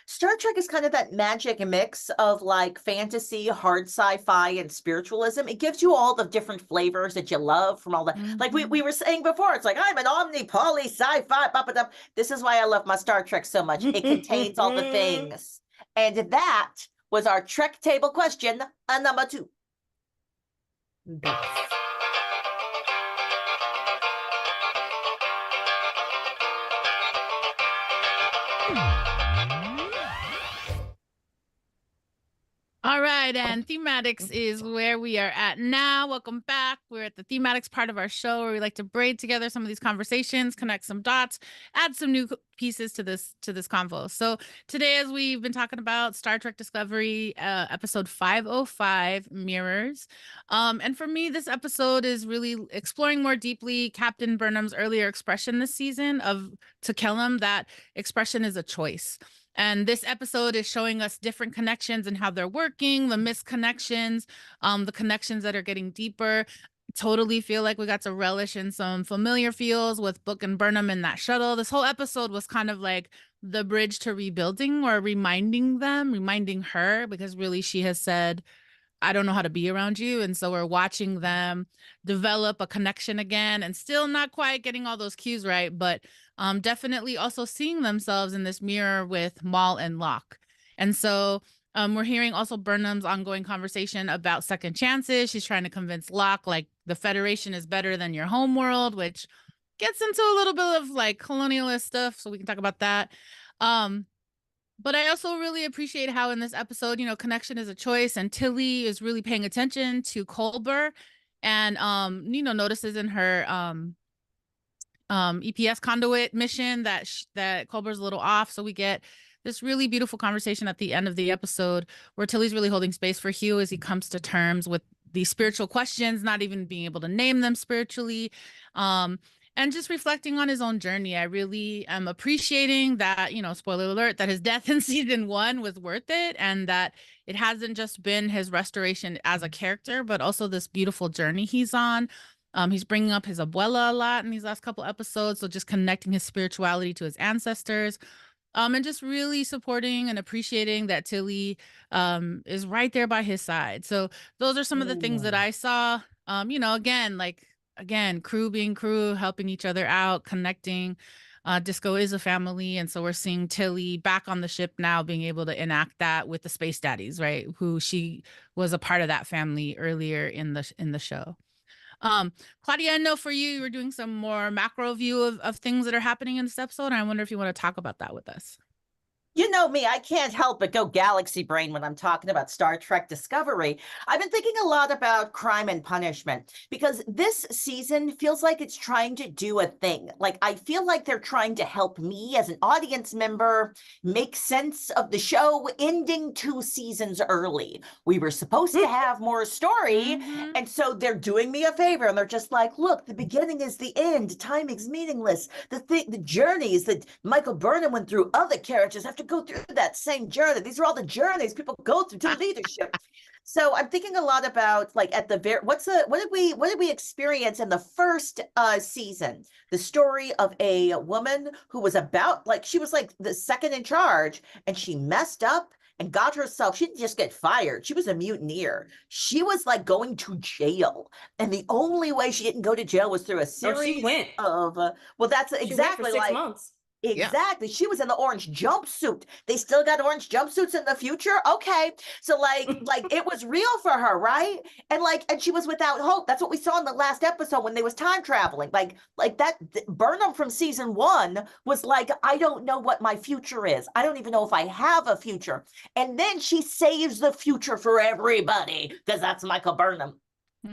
Star Trek is kind of that magic mix of like fantasy, hard sci-fi, and spiritualism. It gives you all the different flavors that you love from all the, like we were saying before, it's like, I'm an omni-poly sci-fi. This is why I love my Star Trek so much. It contains all the things. And that was our Trek table question, number 2. All right, and thematics is where we are at now. Welcome back. We're at the thematics part of our show where we like to braid together some of these conversations, connect some dots, add some new pieces to this convo. So today, as we've been talking about Star Trek Discovery, episode 505, Mirrors. And for me, this episode is really exploring more deeply Captain Burnham's earlier expression this season to Kellum that expression is a choice. And this episode is showing us different connections and how they're working, the misconnections, the connections that are getting deeper. Totally feel like we got to relish in some familiar feels with Book and Burnham in that shuttle. This whole episode was kind of like the bridge to rebuilding or reminding her, because really she has said, I don't know how to be around you. And so we're watching them develop a connection again and still not quite getting all those cues right, but definitely also seeing themselves in this mirror with Maul and Locke. And so we're hearing also Burnham's ongoing conversation about second chances. She's trying to convince Locke, like, the Federation is better than your home world, which gets into a little bit of like colonialist stuff. So we can talk about that. But I also really appreciate how in this episode, you know, connection is a choice, and Tilly is really paying attention to Culber and, you know, notices in her EPS conduit mission that Culber's a little off. So we get this really beautiful conversation at the end of the episode where Tilly's really holding space for Hugh as he comes to terms with these spiritual questions, not even being able to name them spiritually. And just reflecting on his own journey. I really am appreciating that, you know, spoiler alert, that his death in season 1 was worth it, and that it hasn't just been his restoration as a character, but also this beautiful journey he's on. He's bringing up his abuela a lot in these last couple episodes, so just connecting his spirituality to his ancestors. And just really supporting and appreciating that Tilly is right there by his side. So those are some of the things that I saw. You know, again, crew being crew, helping each other out, connecting. Disco is a family, and so we're seeing Tilly back on the ship now, being able to enact that with the Space Daddies, right? Who she was a part of that family earlier in the show. Claudia, I know for you were doing some more macro view of things that are happening in this episode, and I wonder if you want to talk about that with us. You know me, I can't help but go galaxy brain when I'm talking about Star Trek Discovery. I've been thinking a lot about crime and punishment because this season feels like it's trying to do a thing. Like, I feel like they're trying to help me as an audience member make sense of the show ending 2 seasons early. We were supposed to have more story, and so they're doing me a favor, and they're just like, look, the beginning is the end. Time is meaningless. The journeys that Michael Burnham went through, other characters have to go through that same journey. These are all the journeys people go through to leadership. So I'm thinking a lot about like at the very what did we experience in the first season? The story of a woman who was about like she was like the second in charge and she messed up and got herself, she didn't just get fired. She was a mutineer. She was like going to jail. And the only way she didn't go to jail was through a series she went. of well, that's She went for exactly 6 like months. exactly. She was in the orange jumpsuit. They still got orange jumpsuits in the future. Okay. So like it was real for her, right? And she was without hope. That's what we saw in the last episode when they was time traveling. Like that Burnham from season 1 was like, I don't know what my future is. I don't even know if I have a future. And then she saves the future for everybody because that's Michael Burnham.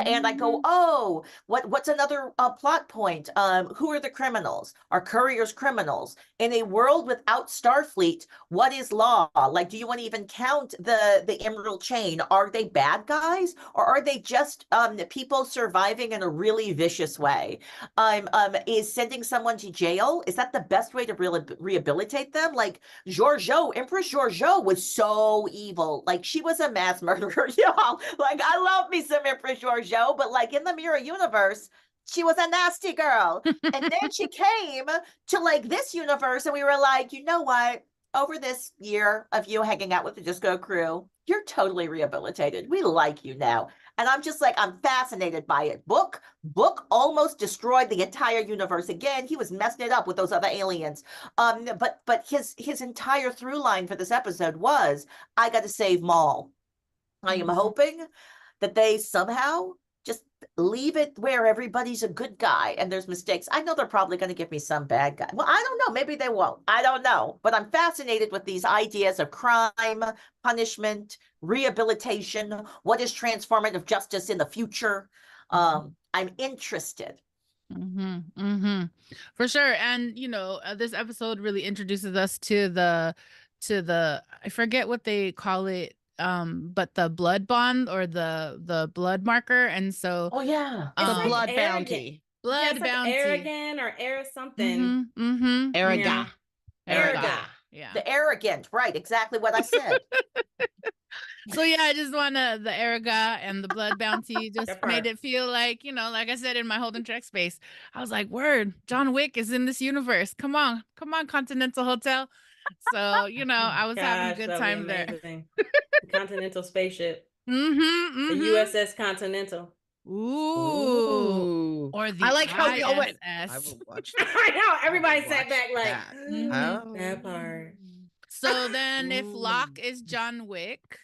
And I go, oh, what's another plot point? Who are the criminals? Are couriers criminals? In a world without Starfleet, what is law? Like, do you want to even count the Emerald Chain? Are they bad guys, or are they just people surviving in a really vicious way? Is sending someone to jail, is that the best way to rehabilitate them? Like Empress Georgiou was so evil. Like she was a mass murderer, y'all. Like I love me some Empress Georgiou, but like in the Mirror universe, she was a nasty girl. And then she came to like this universe, and we were like, you know what? Over this year of you hanging out with the Disco crew, you're totally rehabilitated. We like you now. And I'm just like, I'm fascinated by it. Book almost destroyed the entire universe again. He was messing it up with those other aliens. But his entire through line for this episode was, I got to save Maul. I am hoping that they somehow just leave it where everybody's a good guy and there's mistakes. I know they're probably going to give me some bad guy. Well, I don't know. Maybe they won't. I don't know. But I'm fascinated with these ideas of crime, punishment, rehabilitation. What is transformative justice in the future? I'm interested. For sure. And this episode really introduces us to the I forget what they call it, but the blood bond or the blood marker. And so oh yeah, the like blood arrogant. bounty. Blood like bounty. arrogant or air something. Arrogant. Arrogant. Yeah. The arrogant, right? Exactly what I said. So yeah, I just wanna the Eriga and the blood bounty just made it feel like, like I said in my Holden Trek space, I was like, word, John Wick is in this universe. Come on, Continental Hotel. So, I was having a good time there. The Continental spaceship. The USS Continental. Ooh. Or the I like how y'all went. ISS. I will watch that. I know. Everybody sat back like, that. that part. So then if Locke is John Wick,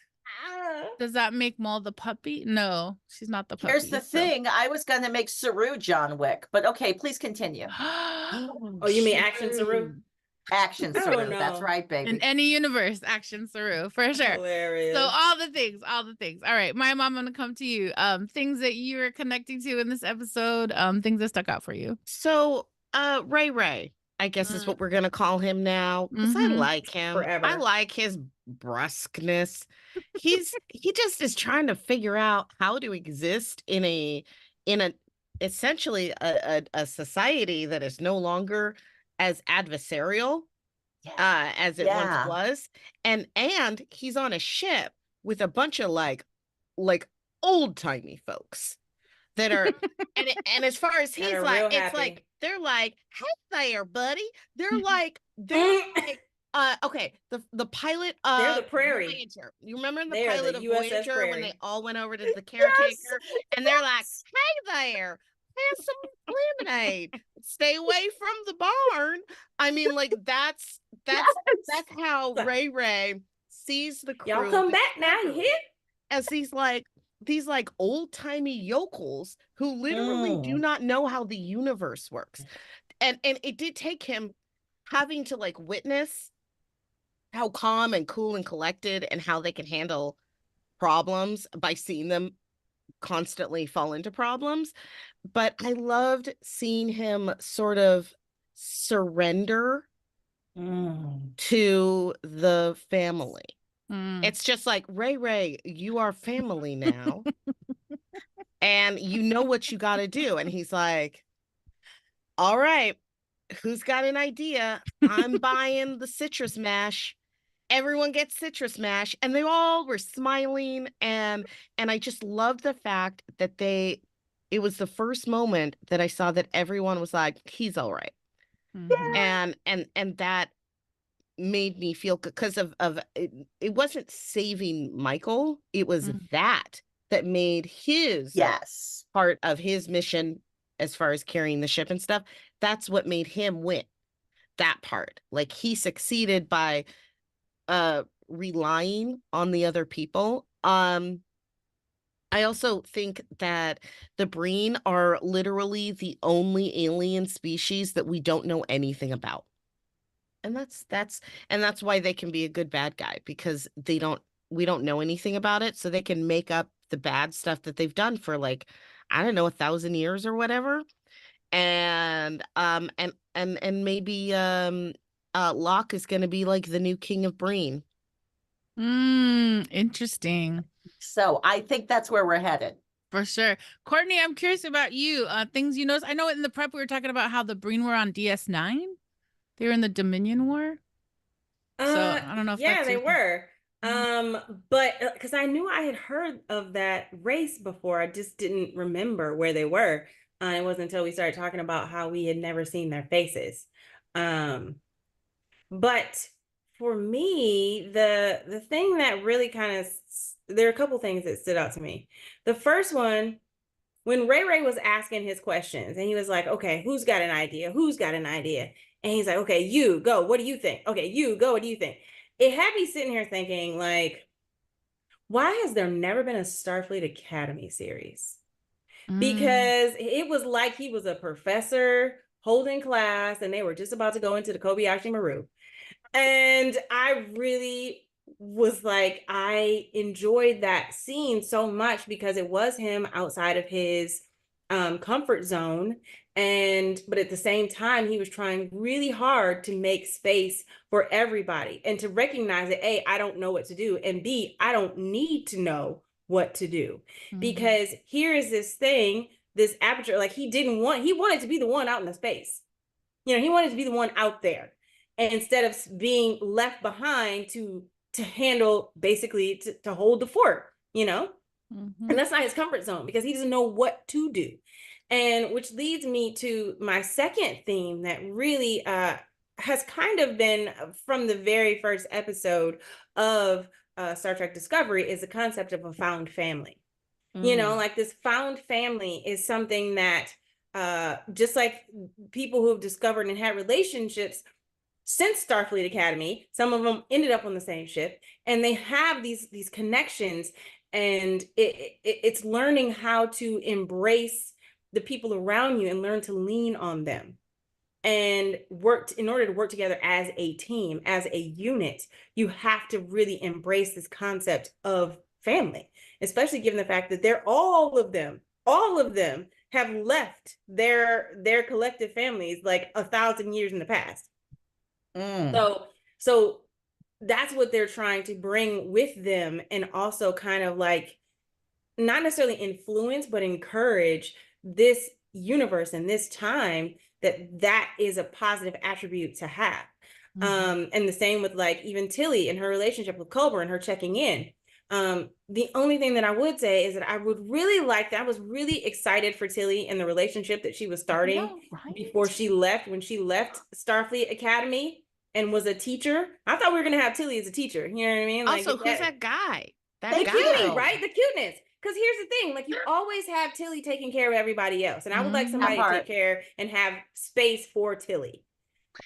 does that make Maul the puppy? No, she's not the puppy. Here's the thing. I was going to make Saru John Wick, but okay, please continue. Oh, you mean Action Saru? Action Saru. That's right, baby. In any universe, Action Saru, for sure. Hilarious. So all the things. All right, Maya, I'm going to come to you. Things that you were connecting to in this episode, things that stuck out for you. So, Ray, I guess is what we're gonna call him now, because I like him. Forever. I like his brusqueness. He just is trying to figure out how to exist in a essentially a society that is no longer as adversarial as it once was, and he's on a ship with a bunch of like old timey folks that are and as far as he's like, it's like they're like, hey there, buddy. They're like okay, the pilot they're the Prairie. Voyager. You remember the They're pilot the of USS Voyager Prairie. when they all went over to the caretaker and they're like, hey there, have some lemonade. Stay away from the barn. I mean, like that's how Ray sees the crew. Y'all come back now, you hear? As these old-timey yokels who literally do not know how the universe works. And it did take him having to like witness how calm and cool and collected and how they can handle problems by seeing them constantly fall into problems. But I loved seeing him sort of surrender to the family. It's just like, Ray, you are family now. And you know what you got to do. And he's like, all right, who's got an idea? I'm buying the citrus mash. everyone gets citrus mash, and they all were smiling, and I just loved the fact that it was the first moment that I saw that everyone was like, he's all right. Mhm. And that made me feel good because of it wasn't saving Michael, it was Mhm. that made his Yes. part of his mission as far as carrying the ship and stuff. That's what made him win, that part. Like, he succeeded by relying on the other people. I also think that the Breen are literally the only alien species that we don't know anything about. And that's why they can be a good bad guy, because we don't know anything about it, so they can make up the bad stuff that they've done for, like, I don't know, 1,000 years or whatever. And maybe Locke is going to be like the new king of Breen. Interesting. So I think that's where we're headed. For sure. Courtney, I'm curious about you. Things you noticed. I know in the prep we were talking about how the Breen were on DS9. They were in the Dominion War. So I don't know if Yeah, that's they your thing. were. But because I knew I had heard of that race before, I just didn't remember where they were. It wasn't until we started talking about how we had never seen their faces. But for me, the thing that really kind of there are a couple things that stood out to me. The first one, when Ray Ray was asking his questions, and he was like, "Okay, who's got an idea? Who's got an idea?" And he's like, "Okay, you go. What do you think? Okay, you go. What do you think?" It had me sitting here thinking, like, why has there never been a Starfleet Academy series? Because it was like he was a professor holding class, and they were just about to go into the Kobayashi Maru. And I really was like, I enjoyed that scene so much because it was him outside of his comfort zone. But at the same time, he was trying really hard to make space for everybody and to recognize that A, I don't know what to do, and B, I don't need to know what to do. Because here is this thing, this aperture, like he wanted to be the one out in the space. He wanted to be the one out there. And instead of being left behind to handle, basically to hold the fort, and that's not his comfort zone because he doesn't know what to do. And which leads me to my second theme that really has kind of been from the very first episode of Star Trek Discovery, is the concept of a found family. Like this found family is something that just like people who have discovered and had relationships since Starfleet Academy, some of them ended up on the same ship, and they have these connections, and it's learning how to embrace the people around you and learn to lean on them and in order to work together as a team, as a unit. You have to really embrace this concept of family, especially given the fact that all of them have left their collective families like 1,000 years in the past. So that's what they're trying to bring with them, and also kind of like not necessarily influence, but encourage this universe and this time, that is a positive attribute to have. And the same with like even Tilly and her relationship with Culber and her checking in. The only thing that I would say is that I would really like that. I was really excited for Tilly and the relationship that she was starting before she left, when she left Starfleet Academy and was a teacher. I thought we were going to have Tilly as a teacher. You know what I mean? Like, Also, who's that guy? The cutie, right? The cuteness. Because here's the thing, like, you always have Tilly taking care of everybody else. And I would like somebody to take care and have space for Tilly.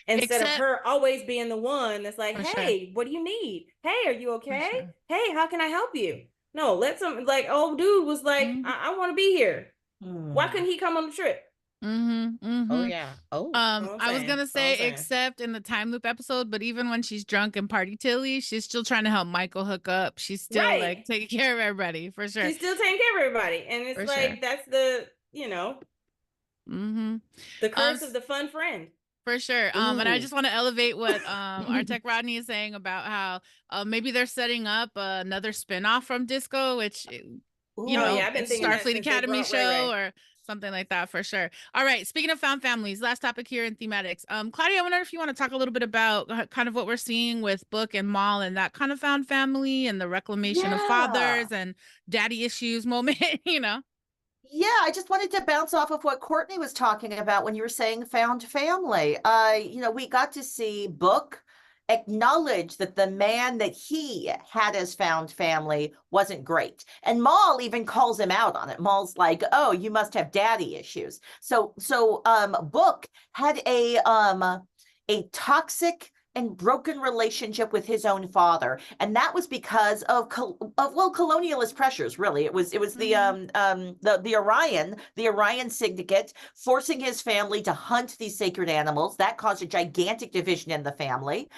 Instead of her always being the one that's like, hey, what do you need? Hey, are you okay? Hey, how can I help you? No, let some, like, old dude was like, I want to be here. Why couldn't he come on the trip? Oh yeah. I was gonna say, except in the time loop episode, but even when she's drunk and party Tilly, she's still trying to help Michael hook up. She's still like taking care of everybody, for sure. She's still taking care of everybody. And it's that's the, the curse of the fun friend. For sure. And I just want to elevate what our tech Rodney is saying about how maybe they're setting up another spinoff from Disco, which I've been thinking Starfleet Academy show, or something like that for sure. All right. Speaking of found families, last topic here in thematics. Claudia, I wonder if you want to talk a little bit about kind of what we're seeing with Book and Mal and that kind of found family and the reclamation of fathers and daddy issues moment, you know? Yeah, I just wanted to bounce off of what Courtney was talking about when you were saying found family. We got to see Book acknowledge that the man that he had as found family wasn't great. And Maul even calls him out on it. Maul's like, "Oh, you must have daddy issues." So Book had a toxic and broken relationship with his own father, and that was because of colonialist pressures. Really, it was the Orion syndicate forcing his family to hunt these sacred animals. That caused a gigantic division in the family.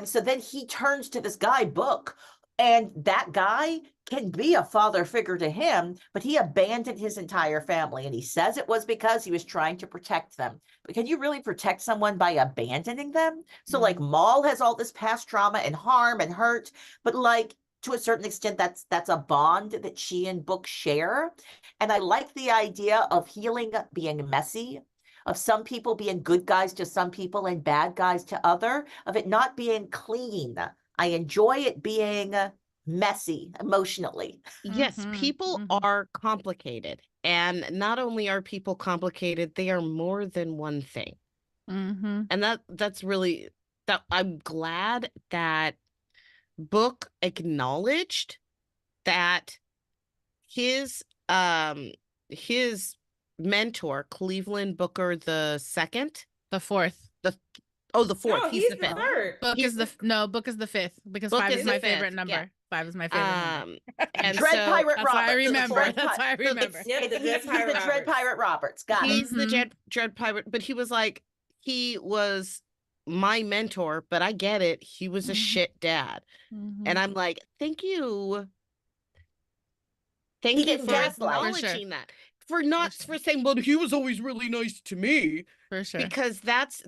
So then he turns to this guy Book, and that guy can be a father figure to him, but he abandoned his entire family, and he says it was because he was trying to protect them. But can you really protect someone by abandoning them? So like Maul has all this past trauma and harm and hurt, but like to a certain extent that's a bond that she and Book share. And I like the idea of healing being messy, of some people being good guys to some people and bad guys to other, of it not being clean. I enjoy it being messy emotionally. Yes, people are complicated. And not only are people complicated, they are more than one thing. And that's really that I'm glad that Book acknowledged that his mentor, Cleveland Booker the second, the fourth. The fourth. No, he's the fifth. third. Book is the fifth because Book 5 is is the my fifth, favorite number. yeah. 5 is my favorite number. And Dread so Pirate that's Roberts. why I remember. Dread That's why I remember. Yep, the He's Dread the Pirate Dread Roberts. Pirate Roberts. Got it. he's the Dread Pirate, but he was like, he was my mentor, but I get it. He was a shit dad. And I'm like, thank you. Thank He you didn't for gaslight. acknowledging that. For saying, well, he was always really nice to me. For sure. Because that's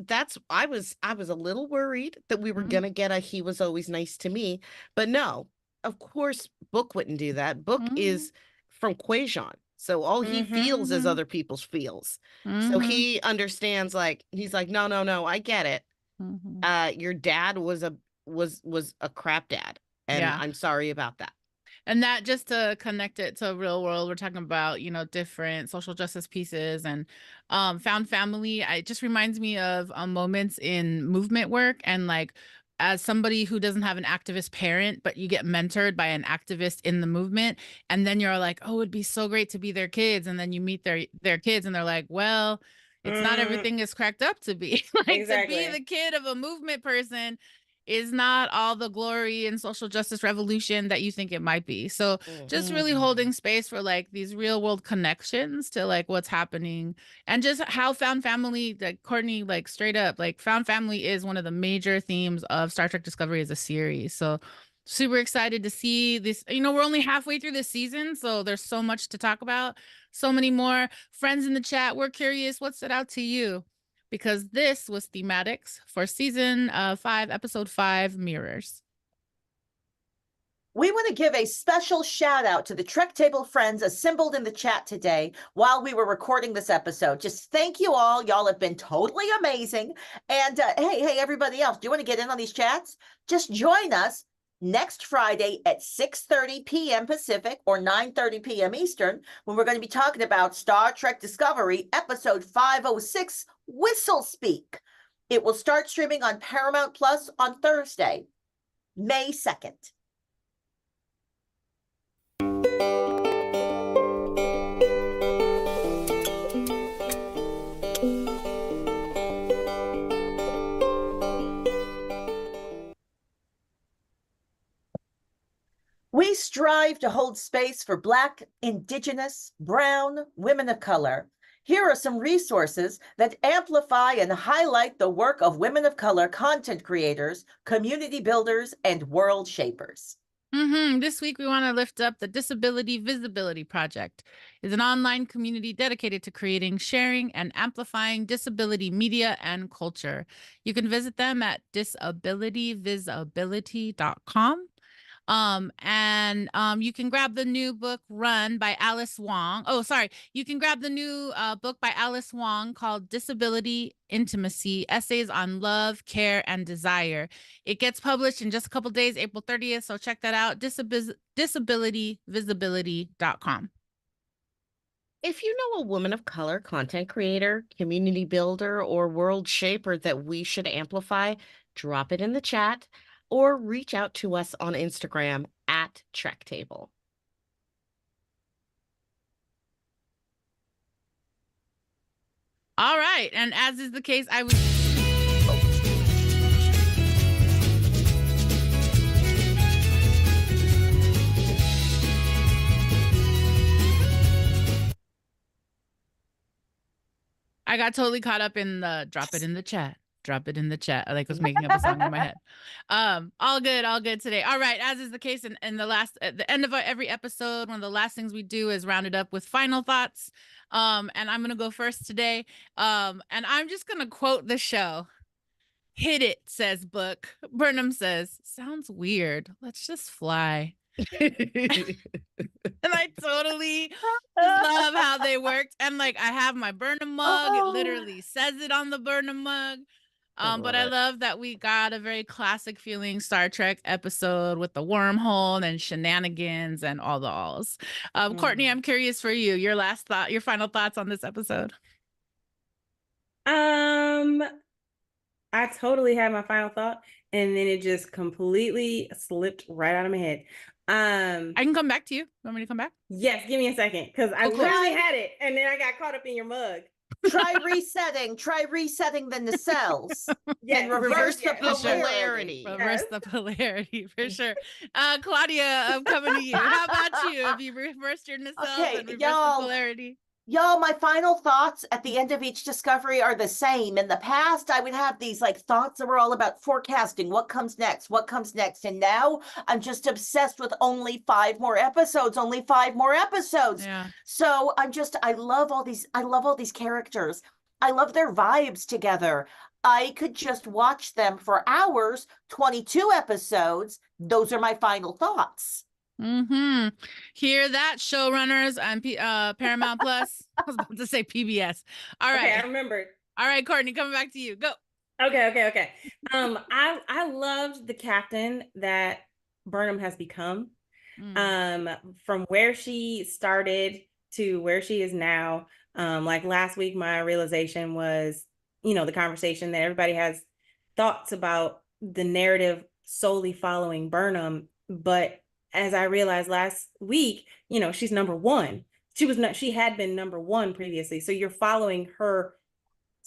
I was a little worried that we were gonna get a he was always nice to me. But no, of course Book wouldn't do that. Book is from Quajon. So all he feels is other people's feels. So he understands, like, he's like, no, I get it. Your dad was a crap dad. And Yeah. I'm sorry about that. And that, just to connect it to real world, we're talking about, different social justice pieces and found family. It just reminds me of moments in movement work, and like, as somebody who doesn't have an activist parent, but you get mentored by an activist in the movement, and then you're like, oh, it'd be so great to be their kids, and then you meet their kids and they're like, well, it's not everything is cracked up to be. Like, Exactly. to be the kid of a movement person is not all the glory and social justice revolution that you think it might be. So just really holding space for like these real world connections to like what's happening, and just how found family, like Courtney, like straight up, like found family is one of the major themes of Star Trek Discovery as a series. So super excited to see this. We're only halfway through this season, so there's so much to talk about. So many more friends in the chat. We're curious, what stood out to you? Because this was thematics for season 5, episode 5, Mirrors. We want to give a special shout out to the TrekTable friends assembled in the chat today while we were recording this episode. Just thank you all. Y'all have been totally amazing. And hey, everybody else, do you want to get in on these chats? Just join us next Friday at 6:30 p.m. Pacific or 9:30 p.m. Eastern, when we're going to be talking about Star Trek Discovery episode 506, Whistle Speak. It will start streaming on Paramount Plus on Thursday, May 2nd. We strive to hold space for Black, Indigenous, Brown, women of color. Here are some resources that amplify and highlight the work of women of color content creators, community builders, and world shapers. This week, we want to lift up the Disability Visibility Project. It's an online community dedicated to creating, sharing, and amplifying disability media and culture. You can visit them at disabilityvisibility.com. And you can grab the new book Run by Alice Wong. Oh, sorry. You can grab the new book by Alice Wong called Disability Intimacy: Essays on Love, Care, and Desire. It gets published in just a couple days, April 30th. So check that out. Disabilityvisibility.com. If you know a woman of color content creator, community builder, or world shaper that we should amplify, drop it in the chat or reach out to us on Instagram at TrekTable. All right. And as is the case, I was. I got totally caught up in the drop it in the chat. Drop it in the chat. I like was making up a song in my head. All good today. All right, as is the case in at the end of every episode, one of the last things we do is round it up with final thoughts. And I'm gonna go first today. And I'm just gonna quote the show. Hit it, says Book. Burnham says, sounds weird. Let's just fly. And I totally just love how they worked. And like I have my Burnham mug. It literally says it on the Burnham mug. But I love that we got a very classic feeling Star Trek episode with the wormhole and shenanigans and all the alls. Courtney, I'm curious for you. Your final thoughts on this episode. I totally had my final thought, and then it just completely slipped right out of my head. I can come back to you. Want me to come back? Yes, give me a second, because I literally had it, and then I got caught up in your mug. Try resetting the nacelles. Yeah, reverse the polarity. Reverse the polarity for sure. Claudia, I'm coming to you. How about you? Have you reversed your nacelles and reversed the polarity? Y'all, my final thoughts at the end of each discovery are the same. In the past, I would have these like thoughts that were all about forecasting what comes next. And now I'm just obsessed with only 5 more episodes. Yeah. So I love all these characters. I love their vibes together. I could just watch them for hours, 22 episodes. Those are my final thoughts. Hear that, showrunners on Paramount Plus? I was about to say PBS. All right. Okay, I remembered. All right, Courtney, coming back to you. Go. Okay. I loved the captain that Burnham has become. From where she started to where she is now. Like last week, my realization was, the conversation that everybody has thoughts about the narrative solely following Burnham, but as I realized last week, she's number 1. She had been number 1 previously. So you're following her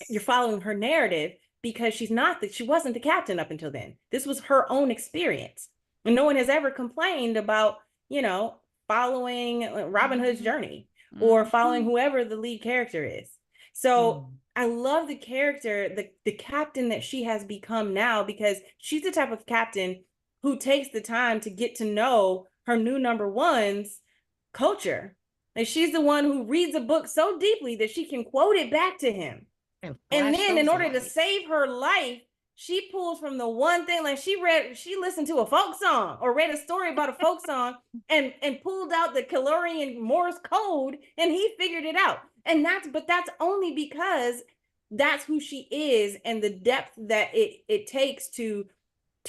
narrative because she wasn't the captain up until then. This was her own experience. And no one has ever complained about, following Robin Hood's journey or following whoever the lead character is. So I love the character, the captain that she has become now, because she's the type of captain who takes the time to get to know her new number 1's culture. And she's the one who reads a book so deeply that she can quote it back to him. And then in order to save her life, she pulls from the one thing, like she listened to a folk song or read a story about a folk song and pulled out the Kalorian Morse code, and he figured it out. And that's only because that's who she is and the depth that it takes to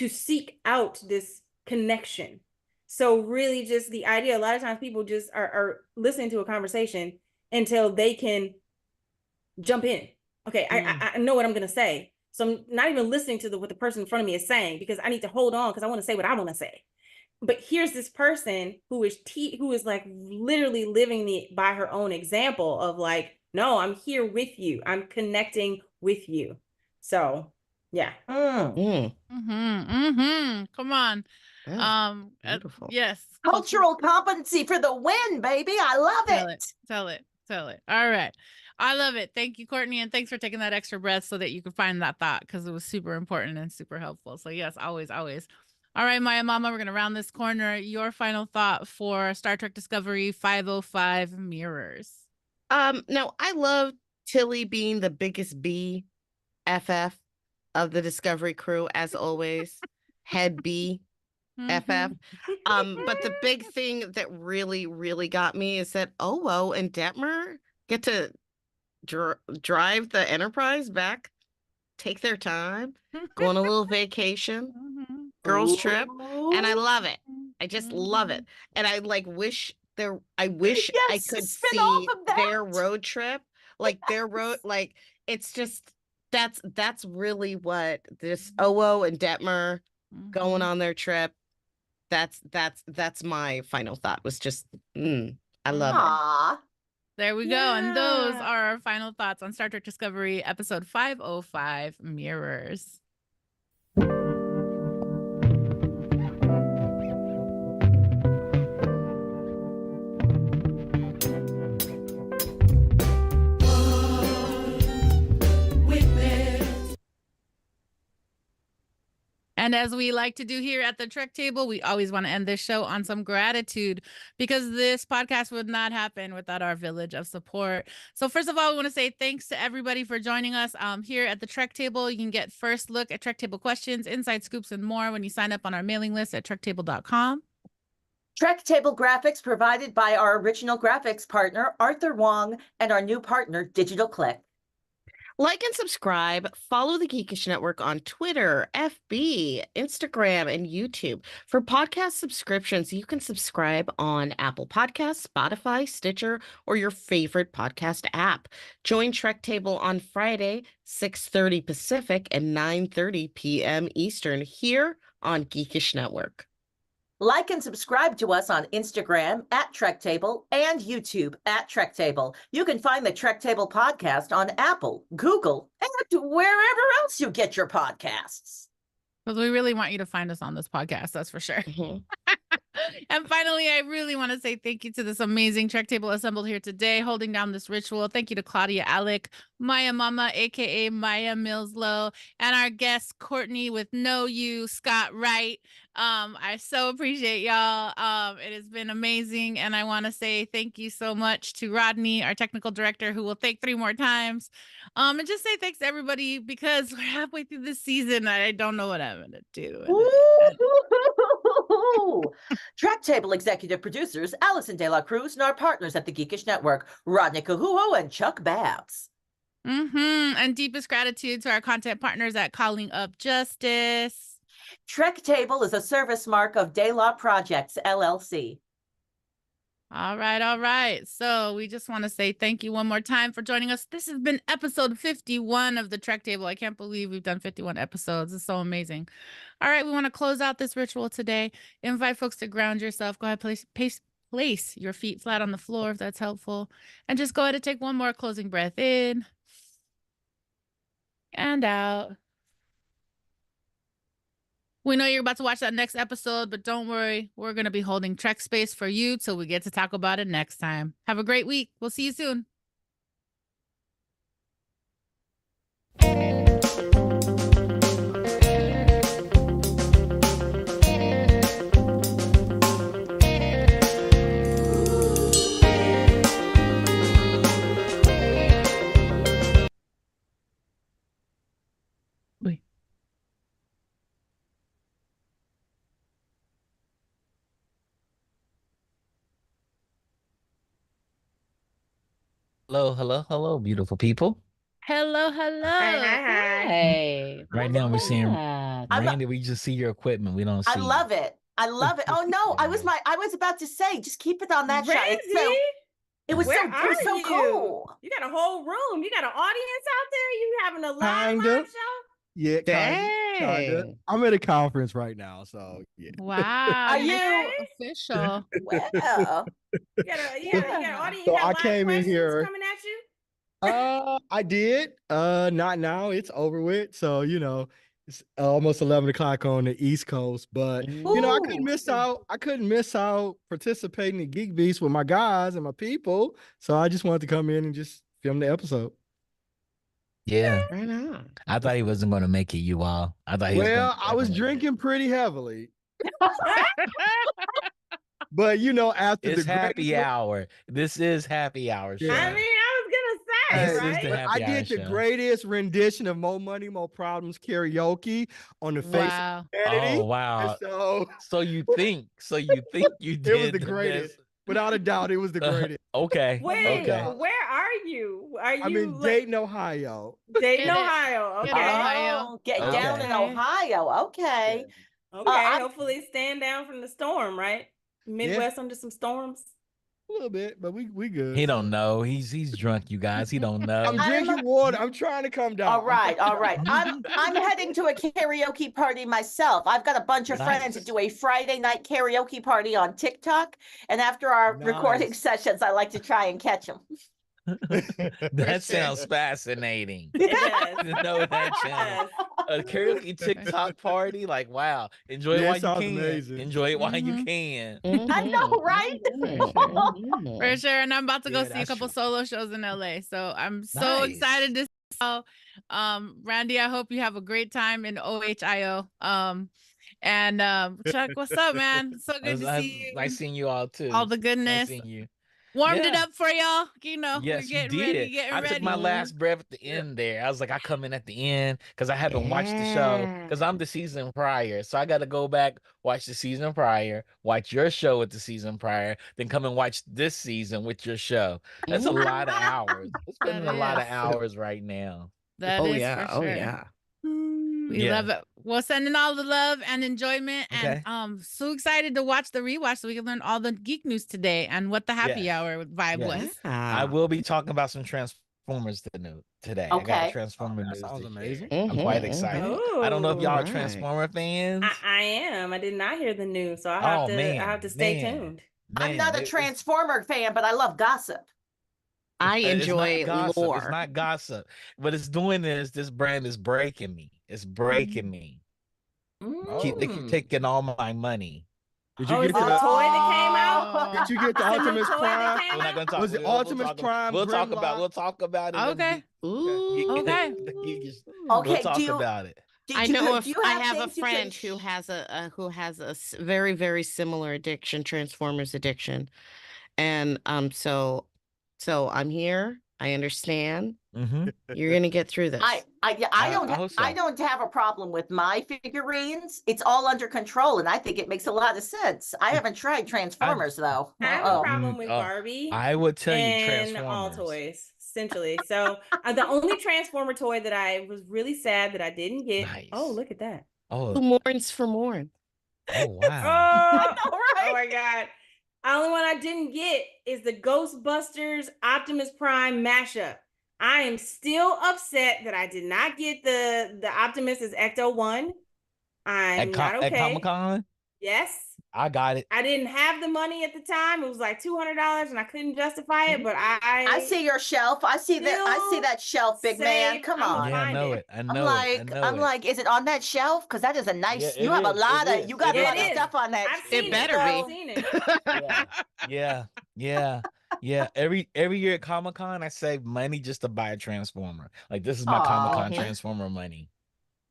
seek out this connection. So really just the idea, a lot of times people just are listening to a conversation until they can jump in. Okay, I know what I'm going to say. So I'm not even listening to what the person in front of me is saying, because I need to hold on because I want to say what I want to say. But here's this person who is like literally living by her own example of like, no, I'm here with you. I'm connecting with you. So yeah. Come on. Beautiful. Yes. Cultural competency for the win, baby. I love it. Tell it. All right. I love it. Thank you, Courtney. And thanks for taking that extra breath so that you could find that thought, because it was super important and super helpful. So yes, always. All right, Maya Mama, we're going to round this corner. Your final thought for Star Trek Discovery 505 Mirrors. Now I love Tilly being the biggest BFF of the Discovery crew, as always. Head B. FF. But the big thing that really, really got me is that Owo and Detmer get to drive the Enterprise back, take their time, go on a little vacation, girls trip, and I love it. I just love it. And I wish I wish I Yes, could spin off see of that. their road trip, their road, it's just that's really what this Owo and Detmer going on their trip. That's my final thought, was just I love it. Aw. There we go. And those Yeah. are our final thoughts on Star Trek Discovery episode 505, Mirrors. And as we like to do here at the Trek Table, we always want to end this show on some gratitude, because this podcast would not happen without our village of support. So first of all, we want to say thanks to everybody for joining us here at the Trek Table. You can get first look at Trek Table questions, inside scoops, and more when you sign up on our mailing list at trektable.com. TrekTable graphics provided by our original graphics partner, Arthur Wong, and our new partner, Digital Click. Like and subscribe. Follow the Geekish Network on Twitter, FB, Instagram, and YouTube. For podcast subscriptions, you can subscribe on Apple Podcasts, Spotify, Stitcher, or your favorite podcast app. Join Trek Table on Friday, 6:30 Pacific and 9:30 p.m. Eastern, here on Geekish Network. Like and subscribe to us on Instagram at TrekTable and YouTube at TrekTable. You can find the TrekTable podcast on Apple, Google, and wherever else you get your podcasts. Because we really want you to find us on this podcast, that's for sure. Mhm. And finally, I really want to say thank you to this amazing Trek Table assembled here today, holding down this ritual. Thank you to Claudia Alec, Maya Mama, aka Maya Millslow, and our guest Courtney with No You, Scott Wright. I so appreciate y'all. It has been amazing, and I want to say thank you so much to Rodney, our technical director, who will thank 3 more times. And just say thanks to everybody, because we're halfway through this season. I don't know what I'm gonna do. TrekTable executive producers Allison De La Cruz and our partners at the Geekish Network, Rodney Cahuho and Chuck Babs. And deepest gratitude to our content partners at Calling Up Justice. TrekTable is a service mark of De La Projects, LLC. All right. So we just want to say thank you one more time for joining us. This has been episode 51 of the Trek Table. I can't believe we've done 51 episodes. It's so amazing. All right, we want to close out this ritual today. Invite folks to ground yourself. Go ahead, place your feet flat on the floor if that's helpful. And just go ahead and take one more closing breath in and out. We know you're about to watch that next episode, but don't worry. We're going to be holding Trek space for you till we get to talk about it next time. Have a great week. We'll see you soon. Hello, beautiful people. Hello. Hi. Hey. Right now we're seeing that. Randy. We just see your equipment. We don't see. I love it. Oh no, I was about to say, just keep it on that shot. Randy, It was where so are you? cool. You got a whole room. You got an audience out there. You having a live Kinda. show? Yeah, kinda. Dang. I'm at a conference right now, so yeah. Wow. Are you're you- official? Well, You got an audience. So You got I live came in questions here- coming at you. I did. Not now. It's over with. So it's almost 11 o'clock on the East Coast. But I couldn't Ooh. miss out. I couldn't miss out participating in Geek Beast with my guys and my people. So I just wanted to come in and just film the episode. Yeah, Right on. I thought he wasn't going to make it. You all. I thought he was. Well, gonna I was definitely- drinking pretty heavily. But after It's the happy great- hour. This is happy hour. Yeah. I mean, I was gonna say Hey, This is the right? but I happy hour did the show. greatest rendition of More Money, More Problems karaoke on the face Wow. of humanity. Oh And wow. so So you think you it was did the the greatest. best. Without a doubt, it was the greatest. Okay. Wait, Okay. where are you? Are I'm you in like Dayton, Ohio. Dayton, Get it. Ohio? Get it, Okay. Ohio. Oh, get down in Okay. Ohio. Okay. Okay. I'm Hopefully stand down from the storm, right? Midwest under some storms. A little bit, but we good. He so. don't know. He's drunk, you guys. He don't I'm know. drinking water. I'm trying to come down. all right, all right. I'm heading to a karaoke party myself. I've got a bunch of friends that Nice. do a Friday night karaoke party on TikTok, and after our recording Nice. sessions, I like to try and catch them. That sounds fascinating. It does. To know that channel. A karaoke TikTok party, like wow. Enjoy it Yeah, while it you sounds can. amazing. Enjoy it while you Mhm. can. I know, right? For sure. And I'm about to go Yeah, see a that's couple true. solo shows in LA. So I'm so Nice. excited to see how, Randy, I hope you have a great time in OHIO. And Chuck, what's up, man? So good to see you. Nice seeing you all too. All the Nice goodness. seeing you. Warmed it Yeah. up for y'all. You know, we're Yes, you getting ready, did. getting I took ready. my last breath at the end there. I was like, I come in at the end because I haven't watched the show because I'm the season prior. So I got to go back, watch the season prior, watch your show with the season prior, then come and watch this season with your show. That's a lot of hours. We're spending a lot of is. hours right now. That Oh is yeah. for Oh sure. yeah. We Yeah. love it. Well, sending all the love and enjoyment, Okay. and so excited to watch the rewatch so we can learn all the geek news today and what the happy Yes. hour vibe Yes. was. I will be talking about some Transformers today. I got a Okay. Transformer That news sounds to amazing. share. I'm quite Mhm, excited. Oh, I don't know if y'all are Alright. Transformer fans. I am. I did not hear the news, so I Oh have man, to stay man, tuned. I'm not a it's Transformer fan, but I love gossip. I it's not enjoy gossip. It's lore. not gossip. What it's doing is this brand is breaking me. It's breaking me. They keep Mm. taking all my money. Did you Oh, get is it to a the? toy that came out? Did you get the It's a new Optimus toy that Prime? came We're not out? gonna talk. Was it Optimus Prime? We'll talk about. Grimlock? We'll talk about it. Okay. Ooh. Okay. We'll Okay, talk do you about it. I do know you I have have a things you can friend who has a very very similar addiction, Transformers addiction, and so I'm here. I understand. Mm-hmm. You're gonna get through this. I hope so. I don't have a problem with my figurines. It's all under control, and I think it makes a lot of sense. I haven't tried Transformers though. I have a Uh-oh. problem with Barbie I would tell you and all Transformers. toys, essentially. So the only Transformer toy that I was really sad that I didn't get. Nice. Oh, look at that. Oh, Who mourns for mourn? oh wow. I know, Oh right? my god. The only one I didn't get is the Ghostbusters Optimus Prime mashup. I am still upset that I did not get the Optimus as Ecto 1. I'm not At okay. Comic-Con? Yes. I got it. I didn't have the money at the time. It was like $200 and I couldn't justify it, but I see your shelf. I see that shelf, big man. saved. Come I'ma on. Yeah, I find know it. it. I know it. I know I'm it. like, is it on that shelf? Because that is a nice. Yeah, you it have a is, lot it of. is, You got it a lot of is. stuff on that. I've shelf. seen It better so be. I've seen it. Yeah. Every year at Comic-Con, I save money just to buy a Transformer. Like this is my Aw. Comic-Con Mhm. Transformer money.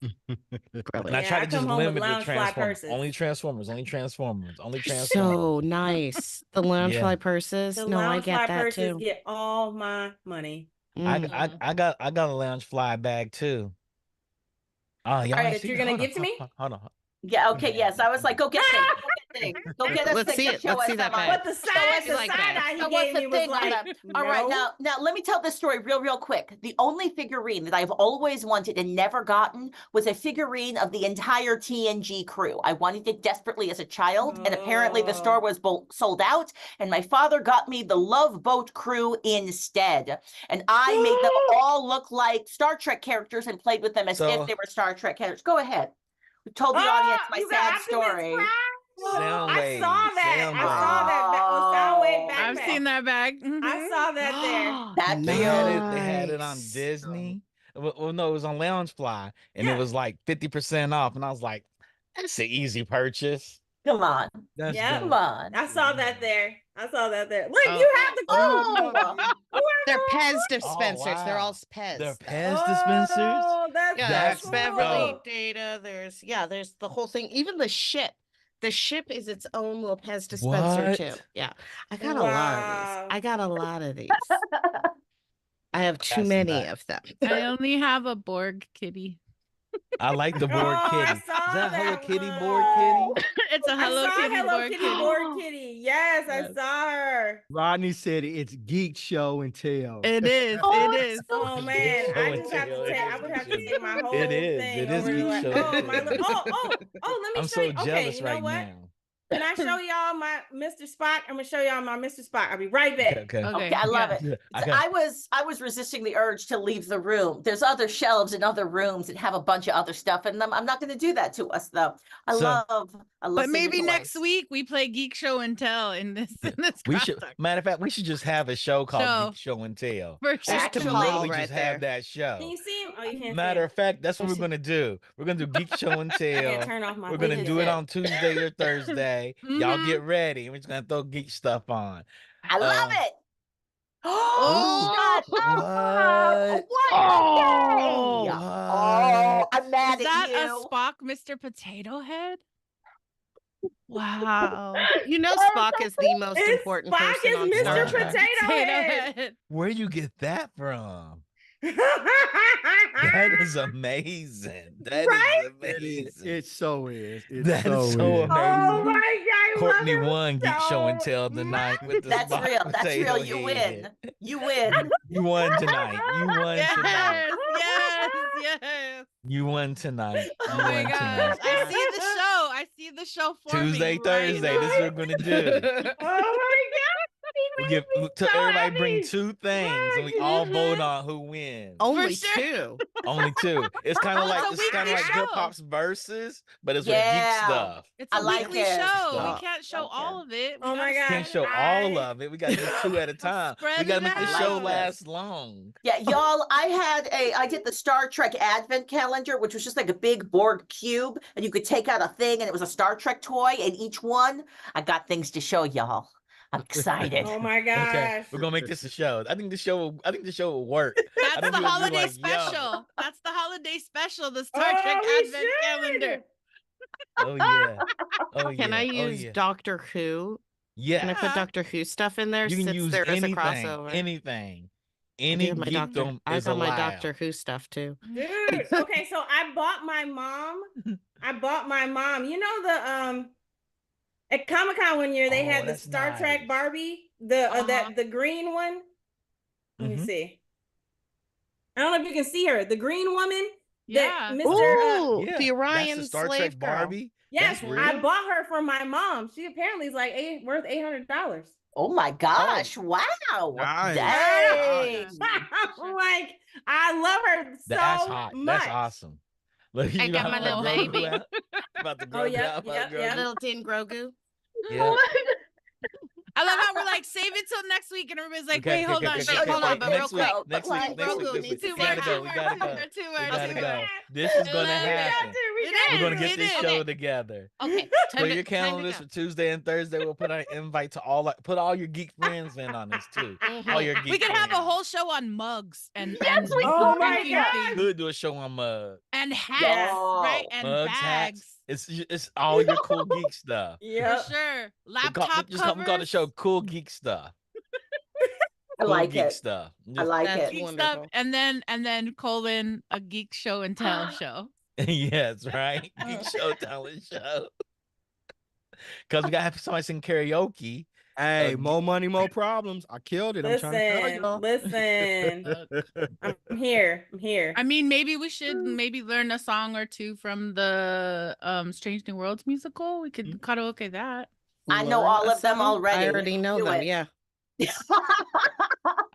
And I Brilliant. try I to come just home with limit the lounge fly Transformers. purses. Only Transformers. Only Transformers. Only Transformers. So nice. The loungefly Yeah. purses. The No, I lounge get fly that purses too. get all my money. Mm. I got a lounge fly bag too. Oh, y'all All right, ain't that seen you're it? gonna Hold on, give to me? hold on. Yeah. Okay. Yes. I was like, go get things. Go get things. Go get us Let's things see and it. show Let's us see that money. bag. But the So side, what's the the like side that? eye he So what's gave me the was thing on like, that? All right, no. now let me tell this story real quick. The only figurine that I've always wanted and never gotten was a figurine of the entire TNG crew. I wanted it desperately as a child, and apparently the store was sold out. And my father got me the Love Boat crew instead, and I made them all look like Star Trek characters and played with them as if they were Star Trek characters. Go ahead. We told the audience my you sad got Optimus story. Prime? I Soundwave, saw that. I saw that. That was Soundwave Oh. backpack. I've seen that bag. I saw that there. That's They had it on Nice. Disney. Well, no, it was on Loungefly, and it Yeah. was like 50% off. And I was like, that's an easy purchase. Come on. That's Yeah. Come done. on. I saw that there. I saw that there. Look, Oh. you have the Oh. They're Pez dispensers. They're all wow. Pez. They're Pez dispensers. Oh, that's Yeah, That's there's Beverly dope. Data. There's the whole thing. Even the ship. The ship is its own little Pez dispenser too. What? Yeah, I got a lot of these. Wow. I got a lot of these. I have too That's many nuts. of them. I only have a Borg kitty. I like the board Oh, kitty. I Is saw that Hello that Kitty one. board kitty? It's a I Hello saw Kitty Hello Borg Kitty kitty. board kitty. Yes, I Yes. saw her. Rodney said it's geek show and tell. It is. Oh, It is. Oh man, Show I and just have tell, to it take. is I would have geek to show. take my whole It is. thing It is over to geek like, show oh and my, tell. let me I'm show so you. Okay, jealous you know right what? now. Can I show y'all my Mr. Spot? I'm gonna show y'all my Mr. Spot. I'll be right back. Okay. Okay, I love yeah. it. Yeah, So I was resisting the urge to leave the room. There's other shelves in other rooms that have a bunch of other stuff in them. I'm not going to do that to us though. I So- love But seeing maybe the next toys. week we play Geek Show and Tell in this We should. crosstalk. Matter of fact, we should just have a show called Show. Geek Show and Tell. For We sure. should Actually, literally right just have there. that show. Can you see him? Oh, you can't Matter see of fact, that's what we're Yes. gonna do. We're gonna do Geek Show and him. I can't Tell. turn off my We're gonna What is do it it? on Tuesday or Thursday. Y'all Mhm. get ready. We're just gonna throw geek stuff on. I love it. Oh, Shut up! What? What? Oh, Okay. What? Oh, I'm mad is at that a you. Spock Mr. Potato Head? Wow. You know Spock is the most It's important Spock person is on Mr. Star Wow. Trek. Potato Head. Where you get that from? That is amazing. That is Right? amazing. It so is. It That so is so is. amazing. Oh my god, I Courtney love him won Geek Show and so Tell tonight with the That's Spock real. That's potato real. You head. win. You win. You won tonight. You won tonight. Yes, yes, yes. You won tonight. Oh You my won gosh. tonight. I see the show. I see the show forming. Tuesday, right Thursday. This is what we're gonna do. Oh my god, We he give makes me to so everybody bring happy. 2 things and we all vote on who wins. Only sure. two. Only 2. It's kind of Well, like it's a it's kind of weekly like show. hip hop's versus, but it's with geek Yeah. stuff. It's I a like weekly it. show. Stop. We can't show Okay. all of it. We Oh my gotta God. Can't show all of it. We got to do 2 at a time. We Spread got to it make the out. show Like this. last long. Yeah, y'all, I did the Star Trek Advent calendar, which was just like a big board cube, and you could take out a thing, and it was a Star Trek toy, and each one, I got things to show y'all. I'm excited. Oh my Okay, gosh. we're gonna make this a show. I think the show will work. That's think the we'll be holiday like, yo. special. That's the holiday special, the Star Oh, Trek we Advent should. calendar. Oh yeah. Oh yeah. Can I Oh, use yeah. Doctor Who? Yeah. Can I put Doctor Who stuff in there You can since use there is a anything. crossover? Anything. I Any do have my Doctor. geekdom I is got my allowed. Doctor Who stuff too. Dude, okay, so I bought my mom, you know the at Comic-Con one year they Oh, had the that's Star Trek nice. Barbie, the Uh-huh. the green one. Let me Mhm. see. I don't know if you can see her, the green woman. Yeah. That Mr. Ooh, Yeah, the Orion that's the Star slave Trek girl. Barbie. Yes, That's I real? bought her for my mom. She apparently is like worth $800. Oh my gosh, wow. Nice. Dang. I'm like, I love her so That's hot. much. That's awesome. Look, I you got know my how little Grogu baby. out? About to grow yeah, up. yeah, yeah. Little Tin Grogu. Yeah. I love how we're like, save it till next week, and everybody's like, Okay, wait, hold okay, on, okay, shit, okay, hold okay. on, but Next real week, quick. next week, Like, next Grogu week, needs we two gotta words, go. We gotta go. two We words, gotta two go. words. This is gonna love it. happen. It We're gonna is, get it this is. show Okay. together. Okay, Put your calendars for Tuesday and Thursday. We'll put an invite to put all your geek friends in on this too. All your geek We could have a friends. whole show on mugs and Oh my drinking God. things Could do a show on mug. and hats, Yes. right? And Mugs, bags. hats. It's all your cool geek stuff. Yep. For sure. We Laptop just call the covers. show Cool Geek Stuff. I Cool like geek it. stuff. I Just- like That's it. Geek wonderful. stuff, and then colon a geek show and tell show. Yes, right. Geek show, talent show. Because we gotta have somebody sing karaoke. Hey, Uh, more money, more problems. I killed it. I'm trying to Listen, tell listen. you. I'm here. I'm here. I mean, maybe we should maybe learn a song or two from the Strange New Worlds musical. We could karaoke that. I know Learn all a of them song? already. I already know Do them. it. Yeah.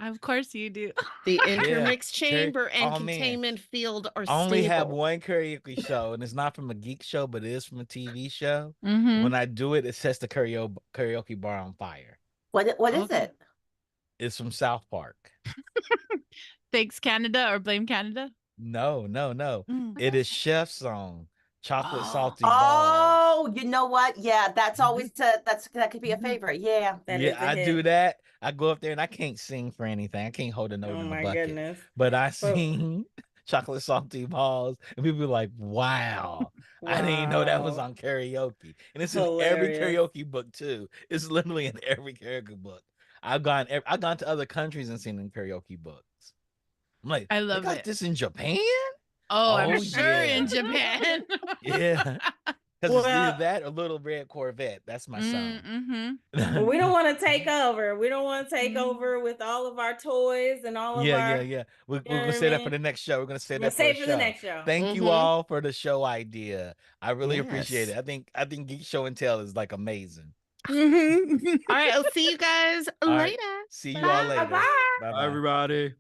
Of course you do. The intermix Terry- chamber and oh, man. containment field are I only have stable. one karaoke show, and it's not from a geek show, but it is from a TV show. Mhm. When I do it, it sets the karaoke bar on fire. What is Okay. it? It's from South Park. Thanks Canada or blame Canada. No. Mm. It is Chef's song, Chocolate Salty Balls. Oh, you know what? Yeah, that's always that could be a Mhm. favorite. Yeah. That is Yeah, a I hit. do that. I go up there and I can't sing for anything. I can't hold a note Oh in the my bucket. goodness. But I sing Chocolate Salty Balls, and people are like, wow. I didn't even know that was Wow. on karaoke. And it's in every Hilarious. karaoke book too. It's literally in every karaoke book. I've gone to other countries and seen in karaoke books. I'm like, I they love got it. this in Japan? Oh, I'm Oh, sure in yeah. Japan. Yeah. Because it's Well- either that or Little Red Corvette. That's my song. Well, we don't want to take over. We don't want to take Mhm. over with all of our toys and all of Yeah, our. yeah, yeah. We're know what gonna I say that for mean? the next show. We're gonna say We'll that for save a it for the show. next show. Thank you Mhm. all for the show idea. I really appreciate Yes. it. I think Geek Show and Tell is like amazing. Mhm. All right, I'll see you guys All right. later. See you all Bye. later. Bye. Bye Bye, bye. everybody.